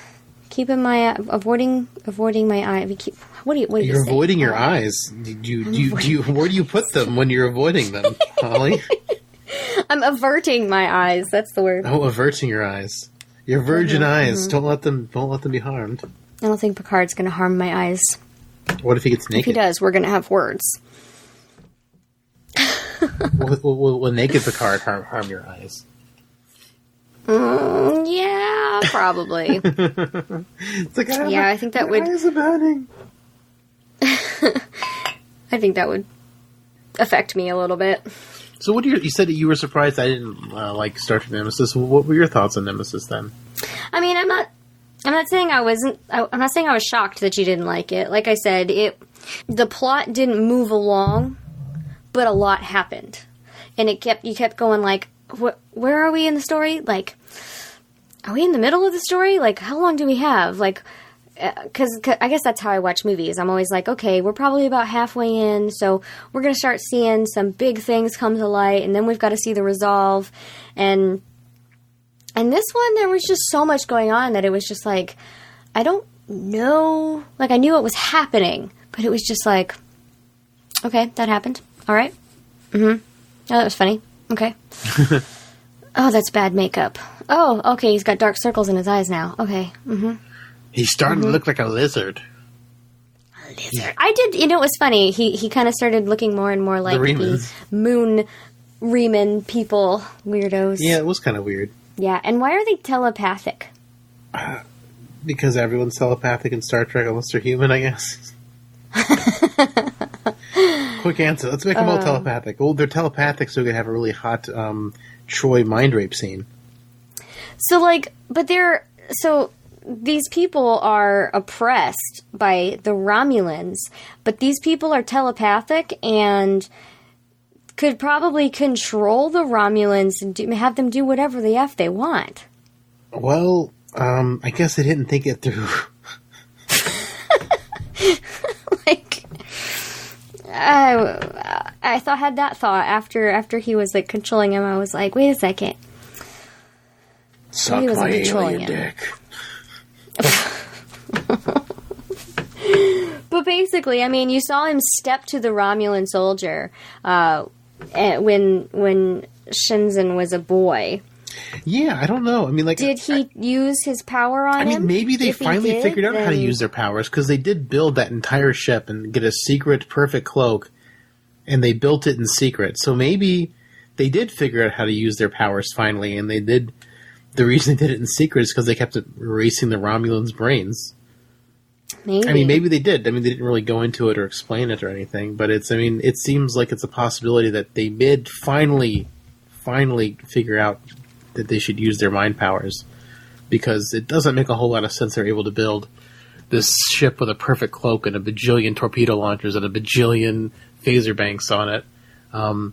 keeping my avoiding my eye. What do you You're say? Avoiding your eyes. Where do you put them when you're avoiding them, Holly? I'm averting my eyes. That's the word. Oh, averting your eyes. Your virgin eyes. Mm-hmm. Don't let them be harmed. I don't think Picard's going to harm my eyes. What if he gets naked? If he does, we're going to have words. Will naked Picard harm your eyes? Yeah, probably. It's like, I think that would. Eyes are burning. I think that would affect me a little bit. So, you said that you were surprised I didn't like Star Trek Nemesis. What were your thoughts on Nemesis then? I mean, I'm not saying I wasn't. I'm not saying I was shocked that you didn't like it. Like I said, the plot didn't move along, but a lot happened, and you kept going like, where are we in the story? Like, are we in the middle of the story? Like, how long do we have? Like, because I guess that's how I watch movies. I'm always like, okay, we're probably about halfway in, so we're going to start seeing some big things come to light, and then we've got to see the resolve. And this one, there was just so much going on that it was just like, I don't know. Like, I knew it was happening, but it was just like, okay, that happened. All right. Mm-hmm. Oh, that was funny. Okay. Oh, that's bad makeup. Oh, okay, he's got dark circles in his eyes now. Okay. Mm-hmm. He's starting to look like a lizard. A lizard. I did, it was funny. He kind of started looking more and more like the Moon Riemann people, weirdos. Yeah, it was kind of weird. Yeah, and why are they telepathic? Because everyone's telepathic in Star Trek unless they're human, I guess. Quick answer. Let's make them all telepathic. Well, they're telepathic so we can have a really hot Troy mind rape scene. So these people are oppressed by the Romulans, but these people are telepathic and could probably control the Romulans and have them do whatever the F they want. Well, I guess they didn't think it through. I had that thought after he was like controlling him. I was like, wait a second. Suck my alien dick. But basically, I mean, you saw him step to the Romulan soldier when Shinzen was a boy. Yeah, I don't know. I mean, did he use his power on him? I mean, maybe they finally figured out how to use their powers, because they did build that entire ship and get a secret perfect cloak, and they built it in secret. So maybe they did figure out how to use their powers finally, and they did. The reason they did it in secret is because they kept erasing the Romulans' brains. Maybe. I mean, maybe they did. I mean, they didn't really go into it or explain it or anything, but it seems like it's a possibility that they did finally figure out that they should use their mind powers, because it doesn't make a whole lot of sense they're able to build this ship with a perfect cloak and a bajillion torpedo launchers and a bajillion phaser banks on it, and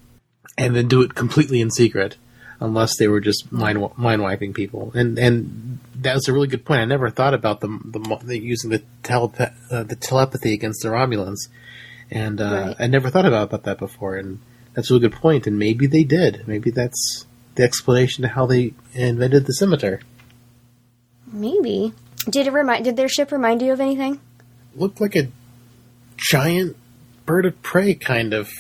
then do it completely in secret, unless they were just mind wiping people. And that was a really good point. I never thought about the using the telepathy against the Romulans, and right. I never thought about that before. And that's a really good point. And maybe they did. Maybe that's the explanation to how they invented the scimitar. Maybe. Did their ship remind you of anything? Looked like a giant bird of prey, kind of.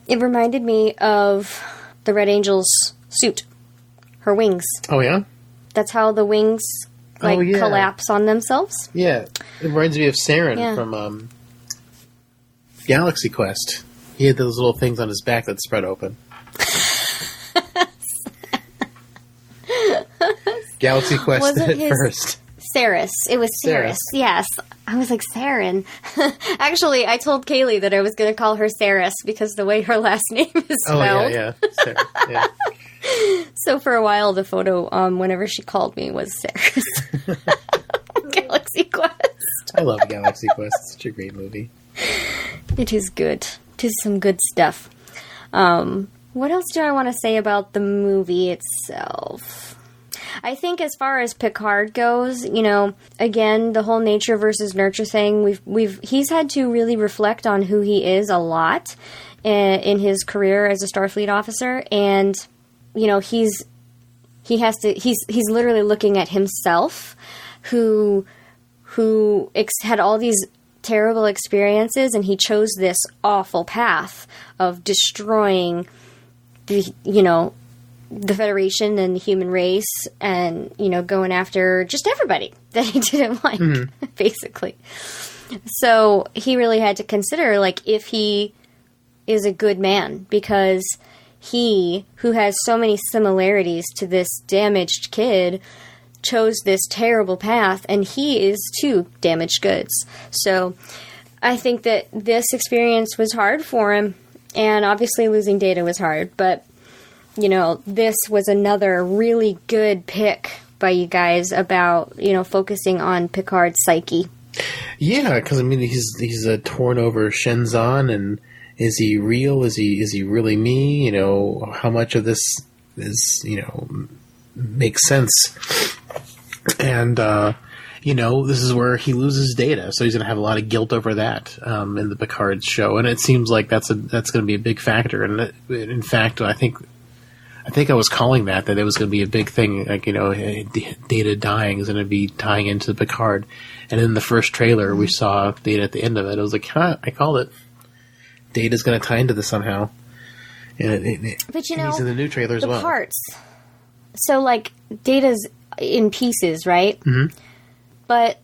It reminded me of the Red Angel's suit. Her wings. Oh, yeah? That's how the wings, collapse on themselves? Yeah. It reminds me of Saren from Galaxy Quest. He had those little things on his back that spread open. Galaxy Quest did it first. Saris. It was Saris. Yes. I was like, Saren. Actually, I told Kaylee that I was going to call her Saris because the way her last name is spelled. Oh, yeah. Sarah, yeah. So for a while, the photo, whenever she called me, was Saris. Galaxy Quest. I love Galaxy Quest. It's such a great movie. It is good. It is some good stuff. What else do I want to say about the movie itself? I think as far as Picard goes, again, the whole nature versus nurture thing, he's had to really reflect on who he is a lot in his career as a Starfleet officer, and he's literally looking at himself, who had all these terrible experiences, and he chose this awful path of destroying the Federation and the human race, and, going after just everybody that he didn't like, basically. So he really had to consider, if he is a good man, because he, who has so many similarities to this damaged kid, chose this terrible path, and he is, too, damaged goods. So I think that this experience was hard for him, and obviously losing Data was hard, but this was another really good pick by you guys about, focusing on Picard's psyche. Yeah, because, he's torn over Shenzan, and is he real? Is he really me? How much of this is, makes sense? And, this is where he loses Data, so he's going to have a lot of guilt over that in the Picard show, and it seems like that's going to be a big factor. And in fact, I think I was calling that it was going to be a big thing, Data dying is going to be tying into Picard. And in the first trailer, we saw Data at the end of it. I was like, I called it. Data's going to tie into this somehow. And he's in the new trailer as well. The parts. So, Data's in pieces, right? Mm-hmm. But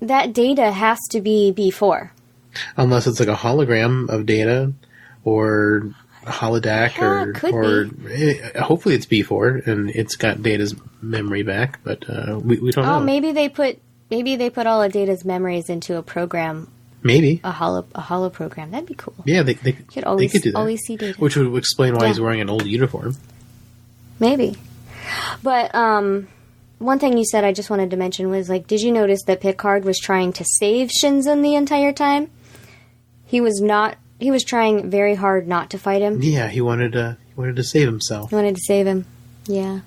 that Data has to be before. Unless it's like a hologram of Data, or holodeck hopefully it's B4 and it's got Data's memory back, but we don't know. Oh, maybe they put all of Data's memories into a program. Maybe a holo program. That'd be cool. Yeah, they could do that. Always see Data, which would explain why he's wearing an old uniform. Maybe, but one thing you said I just wanted to mention was, like, did you notice that Picard was trying to save Shinzen the entire time? He was not. He was trying very hard not to fight him. Yeah, he wanted to save himself. He wanted to save him. Yeah,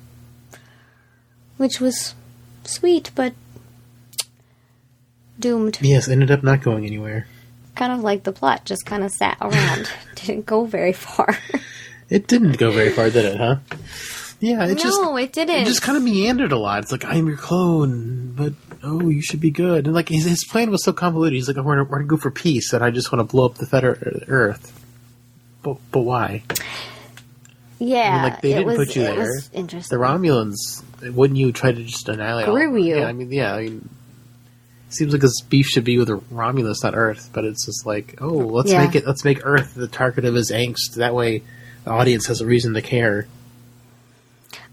which was sweet, but doomed. Yes, ended up not going anywhere. Kind of like the plot, just kind of sat around. Didn't go very far. It didn't go very far, did it, huh? Yeah, it didn't. It just kind of meandered a lot. It's like, I'm your clone, but you should be good. And like his plan was so convoluted. He's like, we're gonna go for peace, and I just want to blow up the Earth. But why? Yeah, I mean, like, they didn't put you there. Interesting. The Romulans, wouldn't you try to just annihilate all? Screw you. Yeah, I mean, it seems like this beef should be with the Romulus, not Earth. But it's just like, let's make Earth the target of his angst. That way, the audience has a reason to care.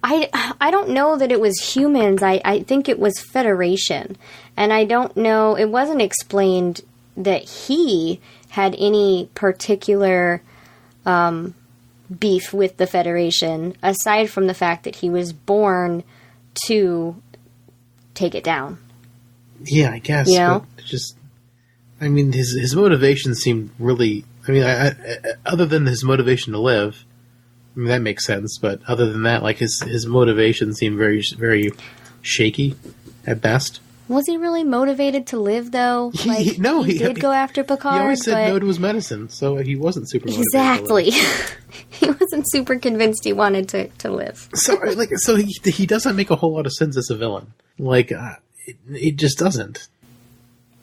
I don't know that it was humans. I think it was Federation. And I don't know, it wasn't explained that he had any particular beef with the Federation, aside from the fact that he was born to take it down. Yeah, I guess. You know? But his motivation seemed really, other than his motivation to live, that makes sense, but other than that, like, his motivation seemed very, very shaky at best. Was he really motivated to live, though? He did go after Picard. He always said no to his medicine, so he wasn't super motivated. Exactly. He wasn't super convinced he wanted to live. So he doesn't make a whole lot of sense as a villain. Like, it just doesn't.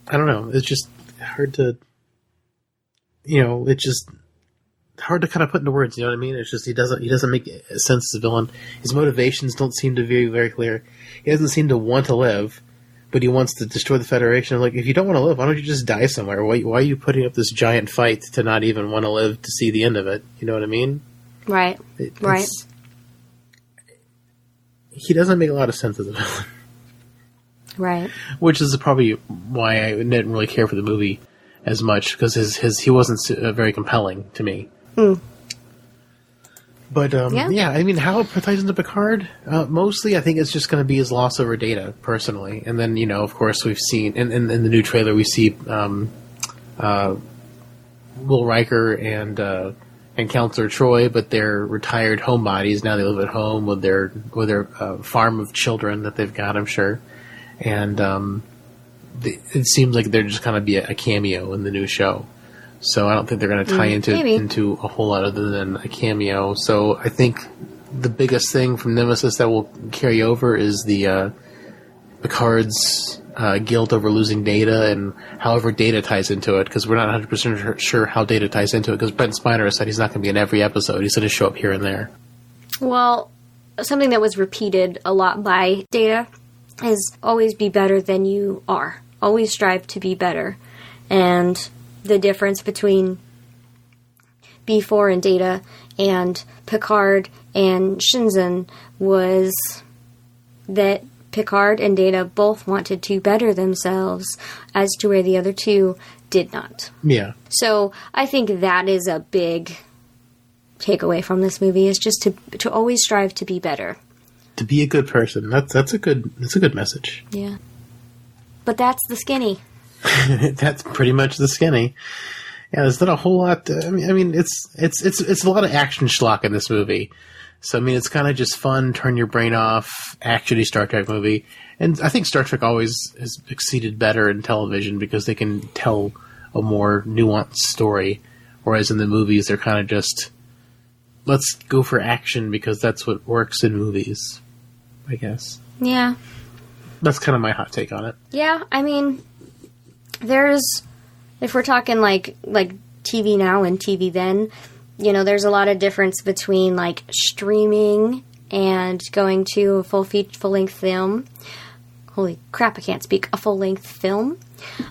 I don't know. It's just hard to, it's just hard to kind of put into words, you know what I mean? It's just he doesn't make sense as a villain. His motivations don't seem to be very, very clear. He doesn't seem to want to live, but he wants to destroy the Federation. Like, if you don't want to live, why don't you just die somewhere? Why are you putting up this giant fight to not even want to live to see the end of it? You know what I mean? Right. Right. He doesn't make a lot of sense as a villain. Right. Which is probably why I didn't really care for the movie as much, because he wasn't very compelling to me. But, how it ties into Picard, mostly I think it's just going to be his loss over Data, personally. And then, of course, we've seen, in the new trailer, we see Will Riker and Counselor Troy, but they're retired homebodies. Now they live at home with their farm of children that they've got, I'm sure. And it seems like they're just going to be a cameo in the new show. So I don't think they're going to tie into a whole lot other than a cameo. So I think the biggest thing from Nemesis that will carry over is the Picard's guilt over losing Data, and however Data ties into it, because we're not 100% sure how Data ties into it, because Brent Spiner said he's not going to be in every episode. He's going to show up here and there. Well, something that was repeated a lot by Data is always be better than you are. Always strive to be better. And the difference between B4 and Data and Picard and Shinzen was that Picard and Data both wanted to better themselves, as to where the other two did not. Yeah. So I think that is a big takeaway from this movie, is just to always strive to be better. To be a good person. That's a good message. Yeah. But that's the skinny. That's pretty much the skinny. Yeah, there's not a whole lot. It's a lot of action schlock in this movie. So it's kind of just fun, turn your brain off, actiony Star Trek movie. And I think Star Trek always has succeeded better in television because they can tell a more nuanced story, whereas in the movies they're kind of just, let's go for action because that's what works in movies, I guess. Yeah. That's kind of my hot take on it. Yeah, if we're talking like TV now and TV then, there's a lot of difference between like streaming and going to a full-length film. Holy crap, I can't speak. A full-length film.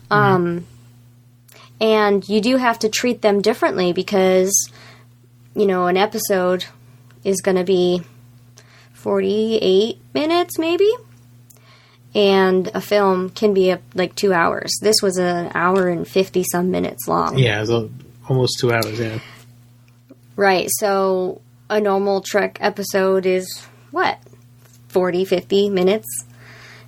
Mm-hmm. And you do have to treat them differently because an episode is going to be 48 minutes, maybe. And a film can be like 2 hours. This was an hour and 50-some minutes long. Yeah, it was almost 2 hours, yeah. Right, so a normal Trek episode is, 40, 50 minutes?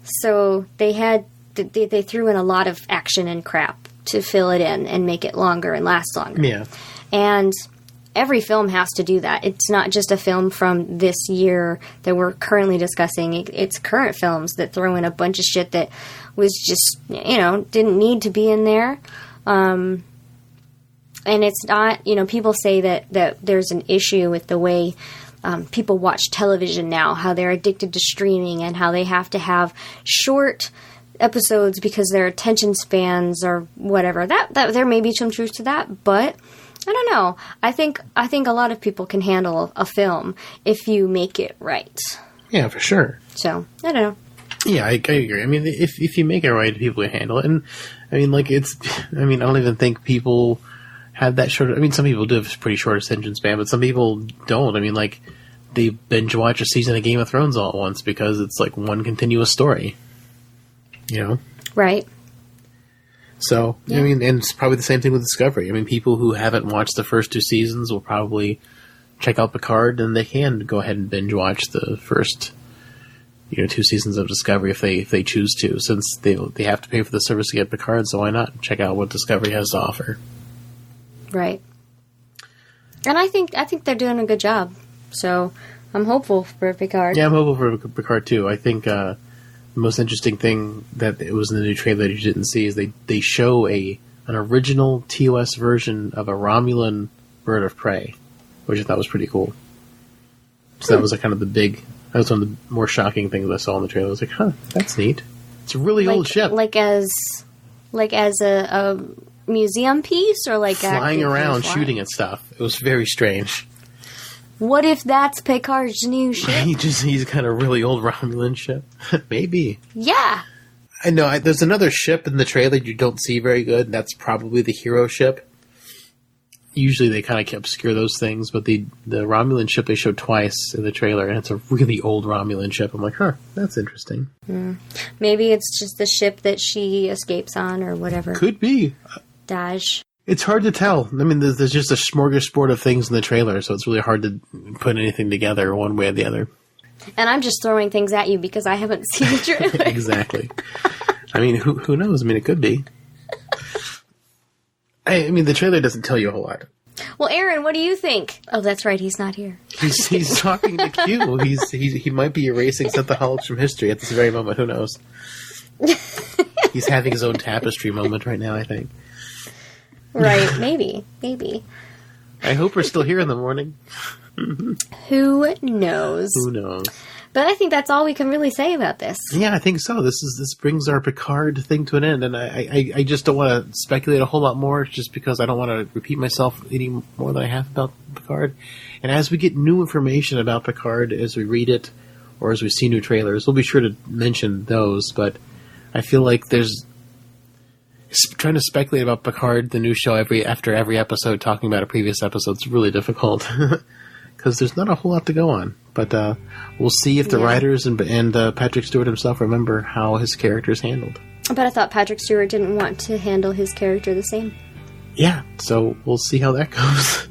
So they threw in a lot of action and crap to fill it in and make it longer and last longer. Yeah. And every film has to do that. It's not just a film from this year that we're currently discussing. It's current films that throw in a bunch of shit that was just, didn't need to be in there. And it's not, people say that there's an issue with the way people watch television now, how they're addicted to streaming and how they have to have short episodes because their attention spans or whatever. That there may be some truth to that, but I don't know. I think a lot of people can handle a film if you make it right. Yeah, for sure. So, I don't know. Yeah, I agree. I mean, if you make it right, people can handle it. And, I mean, I don't even think people have that short... I mean, some people do have a pretty short attention span, but some people don't. I mean, they binge watch a season of Game of Thrones all at once because it's, one continuous story. Right. So, yeah. I mean, and it's probably the same thing with Discovery. I mean, people who haven't watched the first 2 seasons will probably check out Picard, and they can go ahead and binge watch the first, 2 seasons of Discovery if they choose to, since they have to pay for the service to get Picard, so why not check out what Discovery has to offer? Right. And I think they're doing a good job, so I'm hopeful for Picard. Yeah, I'm hopeful for Picard, too. I think, the most interesting thing that it was in the new trailer that you didn't see is they show an original TOS version of a Romulan bird of prey, which I thought was pretty cool. So that was kind of that was one of the more shocking things I saw in the trailer. I was like, that's neat. It's a really old ship. Like as a museum piece, or flying around shooting at stuff. It was very strange. What if that's Picard's new ship? He's got a really old Romulan ship. Maybe. Yeah. I know. There's another ship in the trailer you don't see very good, and that's probably the hero ship. Usually they kind of obscure those things, but the Romulan ship they showed twice in the trailer, and it's a really old Romulan ship. I'm like, that's interesting. Maybe it's just the ship that she escapes on, or whatever. Could be. Dash. It's hard to tell. I mean, there's just a smorgasbord of things in the trailer, so it's really hard to put anything together one way or the other. And I'm just throwing things at you because I haven't seen the trailer. Exactly. I mean, who knows? I mean, it could be. I mean, the trailer doesn't tell you a whole lot. Well, Aaron, what do you think? Oh, that's right. He's not here. He's talking to Q. He might be erasing Synthaholics from history at this very moment. Who knows? He's having his own tapestry moment right now, I think. Right, maybe. I hope we're still here in the morning. Who knows? But I think that's all we can really say about this. Yeah, I think so. This brings our Picard thing to an end, and I just don't want to speculate a whole lot more, just because I don't want to repeat myself any more than I have about Picard. And as we get new information about Picard, as we read it, or as we see new trailers, we'll be sure to mention those, but I feel like trying to speculate about Picard, the new show, after every episode, talking about a previous episode, is really difficult because there's not a whole lot to go on. But we'll see if the writers and Patrick Stewart himself remember how his character is handled. But I thought Patrick Stewart didn't want to handle his character the same. Yeah, so we'll see how that goes.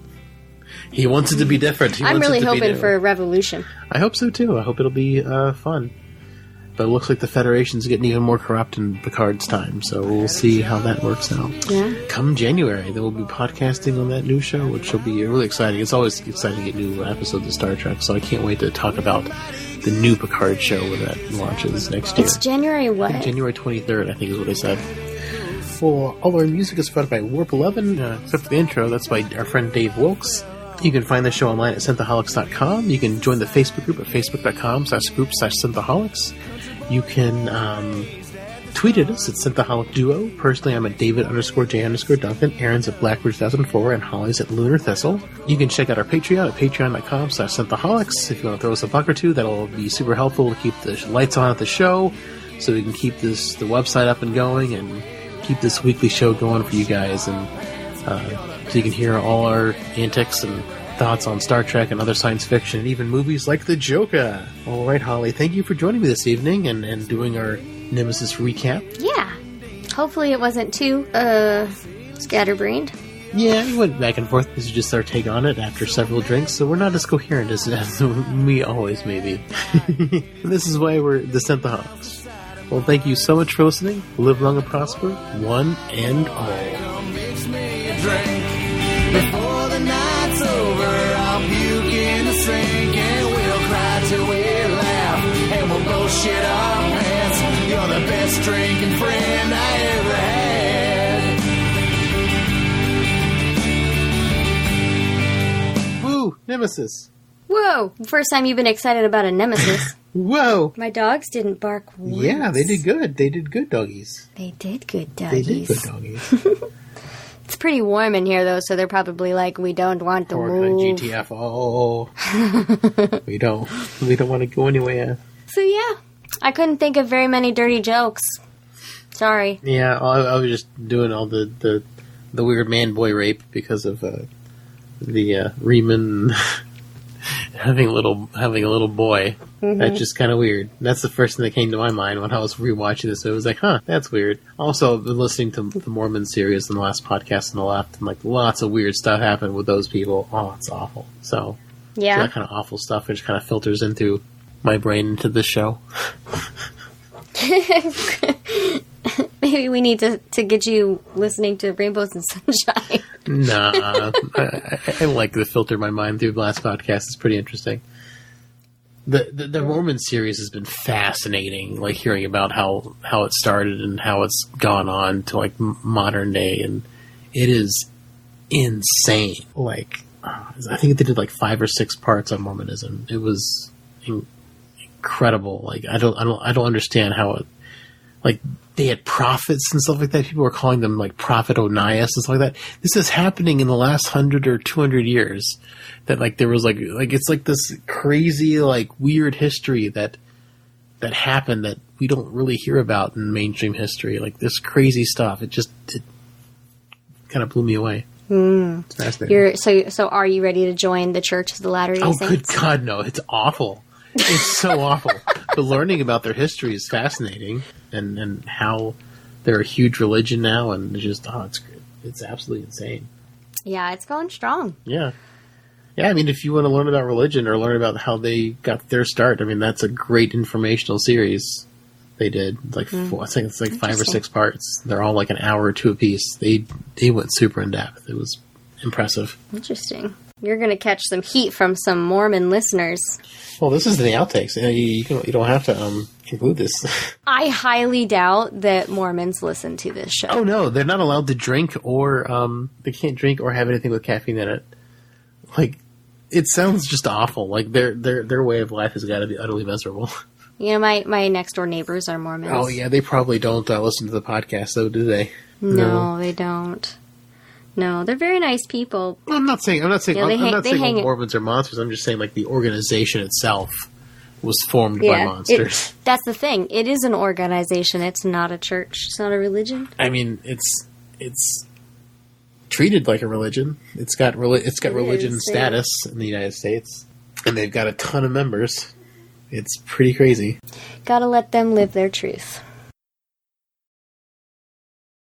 He wants it to be different. I'm really hoping for a revolution. I hope so too. I hope it'll be fun. But it looks like the Federation's getting even more corrupt in Picard's time, so we'll see how that works out. Yeah. Come January, then we'll be podcasting on that new show, which will be really exciting. It's always exciting to get new episodes of Star Trek, so I can't wait to talk about the new Picard show when that launches next year. It's January what? January 23rd, I think is what they said. Well, all our music is provided by Warp 11, except for the intro. That's by our friend Dave Wilkes. You can find the show online at synthaholics.com. You can join the Facebook group at facebook.com/group/synthaholics. You can tweet at us at Synthaholic Duo. Personally, I'm at David_J_Duncan. Aaron's at Blackbird2004, and Holly's at Lunar Thistle. You can check out our Patreon at patreon.com/Synthaholics. If you want to throw us a buck or two, that'll be super helpful to keep the lights on at the show, so we can keep the website up and going, and keep this weekly show going for you guys, and so you can hear all our antics and thoughts on Star Trek and other science fiction, and even movies like The Joker. All right, Holly, thank you for joining me this evening and doing our Nemesis recap. Yeah. Hopefully it wasn't too, scatterbrained. Yeah, we went back and forth. This is just our take on it after several drinks, so we're not as coherent as we always may be. This is why we're the Synthaholics. Well, thank you so much for listening. Live long and prosper, one and all. Mix me a drink before the night's over. I'll puke in the sink and we'll cry till we laugh, and we'll both shit our pants. You're the best drinking friend I ever had. Woo! Nemesis. Whoa! First time you've been excited about a Nemesis. Whoa! My dogs didn't bark once. Yeah, they did good. They did good, doggies. They did good, doggies. They did good, doggies. It's pretty warm in here, though, so they're probably like, we don't want to move. GTFO. We don't want to go anywhere. So, yeah. I couldn't think of very many dirty jokes. Sorry. Yeah, I was just doing all the weird man-boy rape because of the Riemann having a little boy. Mm-hmm. That's just kind of weird. That's the first thing that came to my mind when I was rewatching this. It was like, huh, that's weird. Also, I've been listening to the Mormon series in the last podcast on the left, and like lots of weird stuff happened with those people. Oh, it's awful. So that kind of awful stuff just kind of filters into my brain into this show. Maybe we need to get you listening to Rainbows and Sunshine. Nah, I like to filter my mind through the last podcast. It's pretty interesting. The Mormon series has been fascinating, like hearing about how it started and how it's gone on to like modern day, and it is insane. Like, I think they did like 5 or 6 parts on Mormonism. It was incredible. Like, I don't understand how it, like, they had prophets and stuff like that. People were calling them like Prophet Onias and stuff like that. This is happening in the last 100 or 200 years. That like there was like it's like this crazy like weird history that happened that we don't really hear about in mainstream history. Like this crazy stuff. It kind of blew me away. It's fascinating. So are you ready to join the Church of the Latter-day Saints? Oh, good God, no! It's awful. It's so awful. But learning about their history is fascinating, and how they're a huge religion now, and it's absolutely insane. Yeah, it's going strong. Yeah. I mean, if you want to learn about religion or learn about how they got their start, I mean, that's a great informational series they did. Like I think it's like 5 or 6 parts. They're all like an hour or 2 apiece. They went super in depth. It was impressive. Interesting. You're going to catch some heat from some Mormon listeners. Well, this is the outtakes. You don't have to include this. I highly doubt that Mormons listen to this show. Oh no, they're not allowed to drink or they can't drink or have anything with caffeine in it. Like, it sounds just awful. Like their way of life has got to be utterly miserable. You know, my next door neighbors are Mormons. Oh yeah, they probably don't listen to the podcast, though, do they? No, they don't. No, they're very nice people. I'm not saying all Mormons are monsters. I'm just saying, like, the organization itself was formed by monsters. That's the thing. It is an organization. It's not a church. It's not a religion. I mean, it's treated like a religion. It's got religion status in the United States, and they've got a ton of members. It's pretty crazy. Gotta let them live their truth.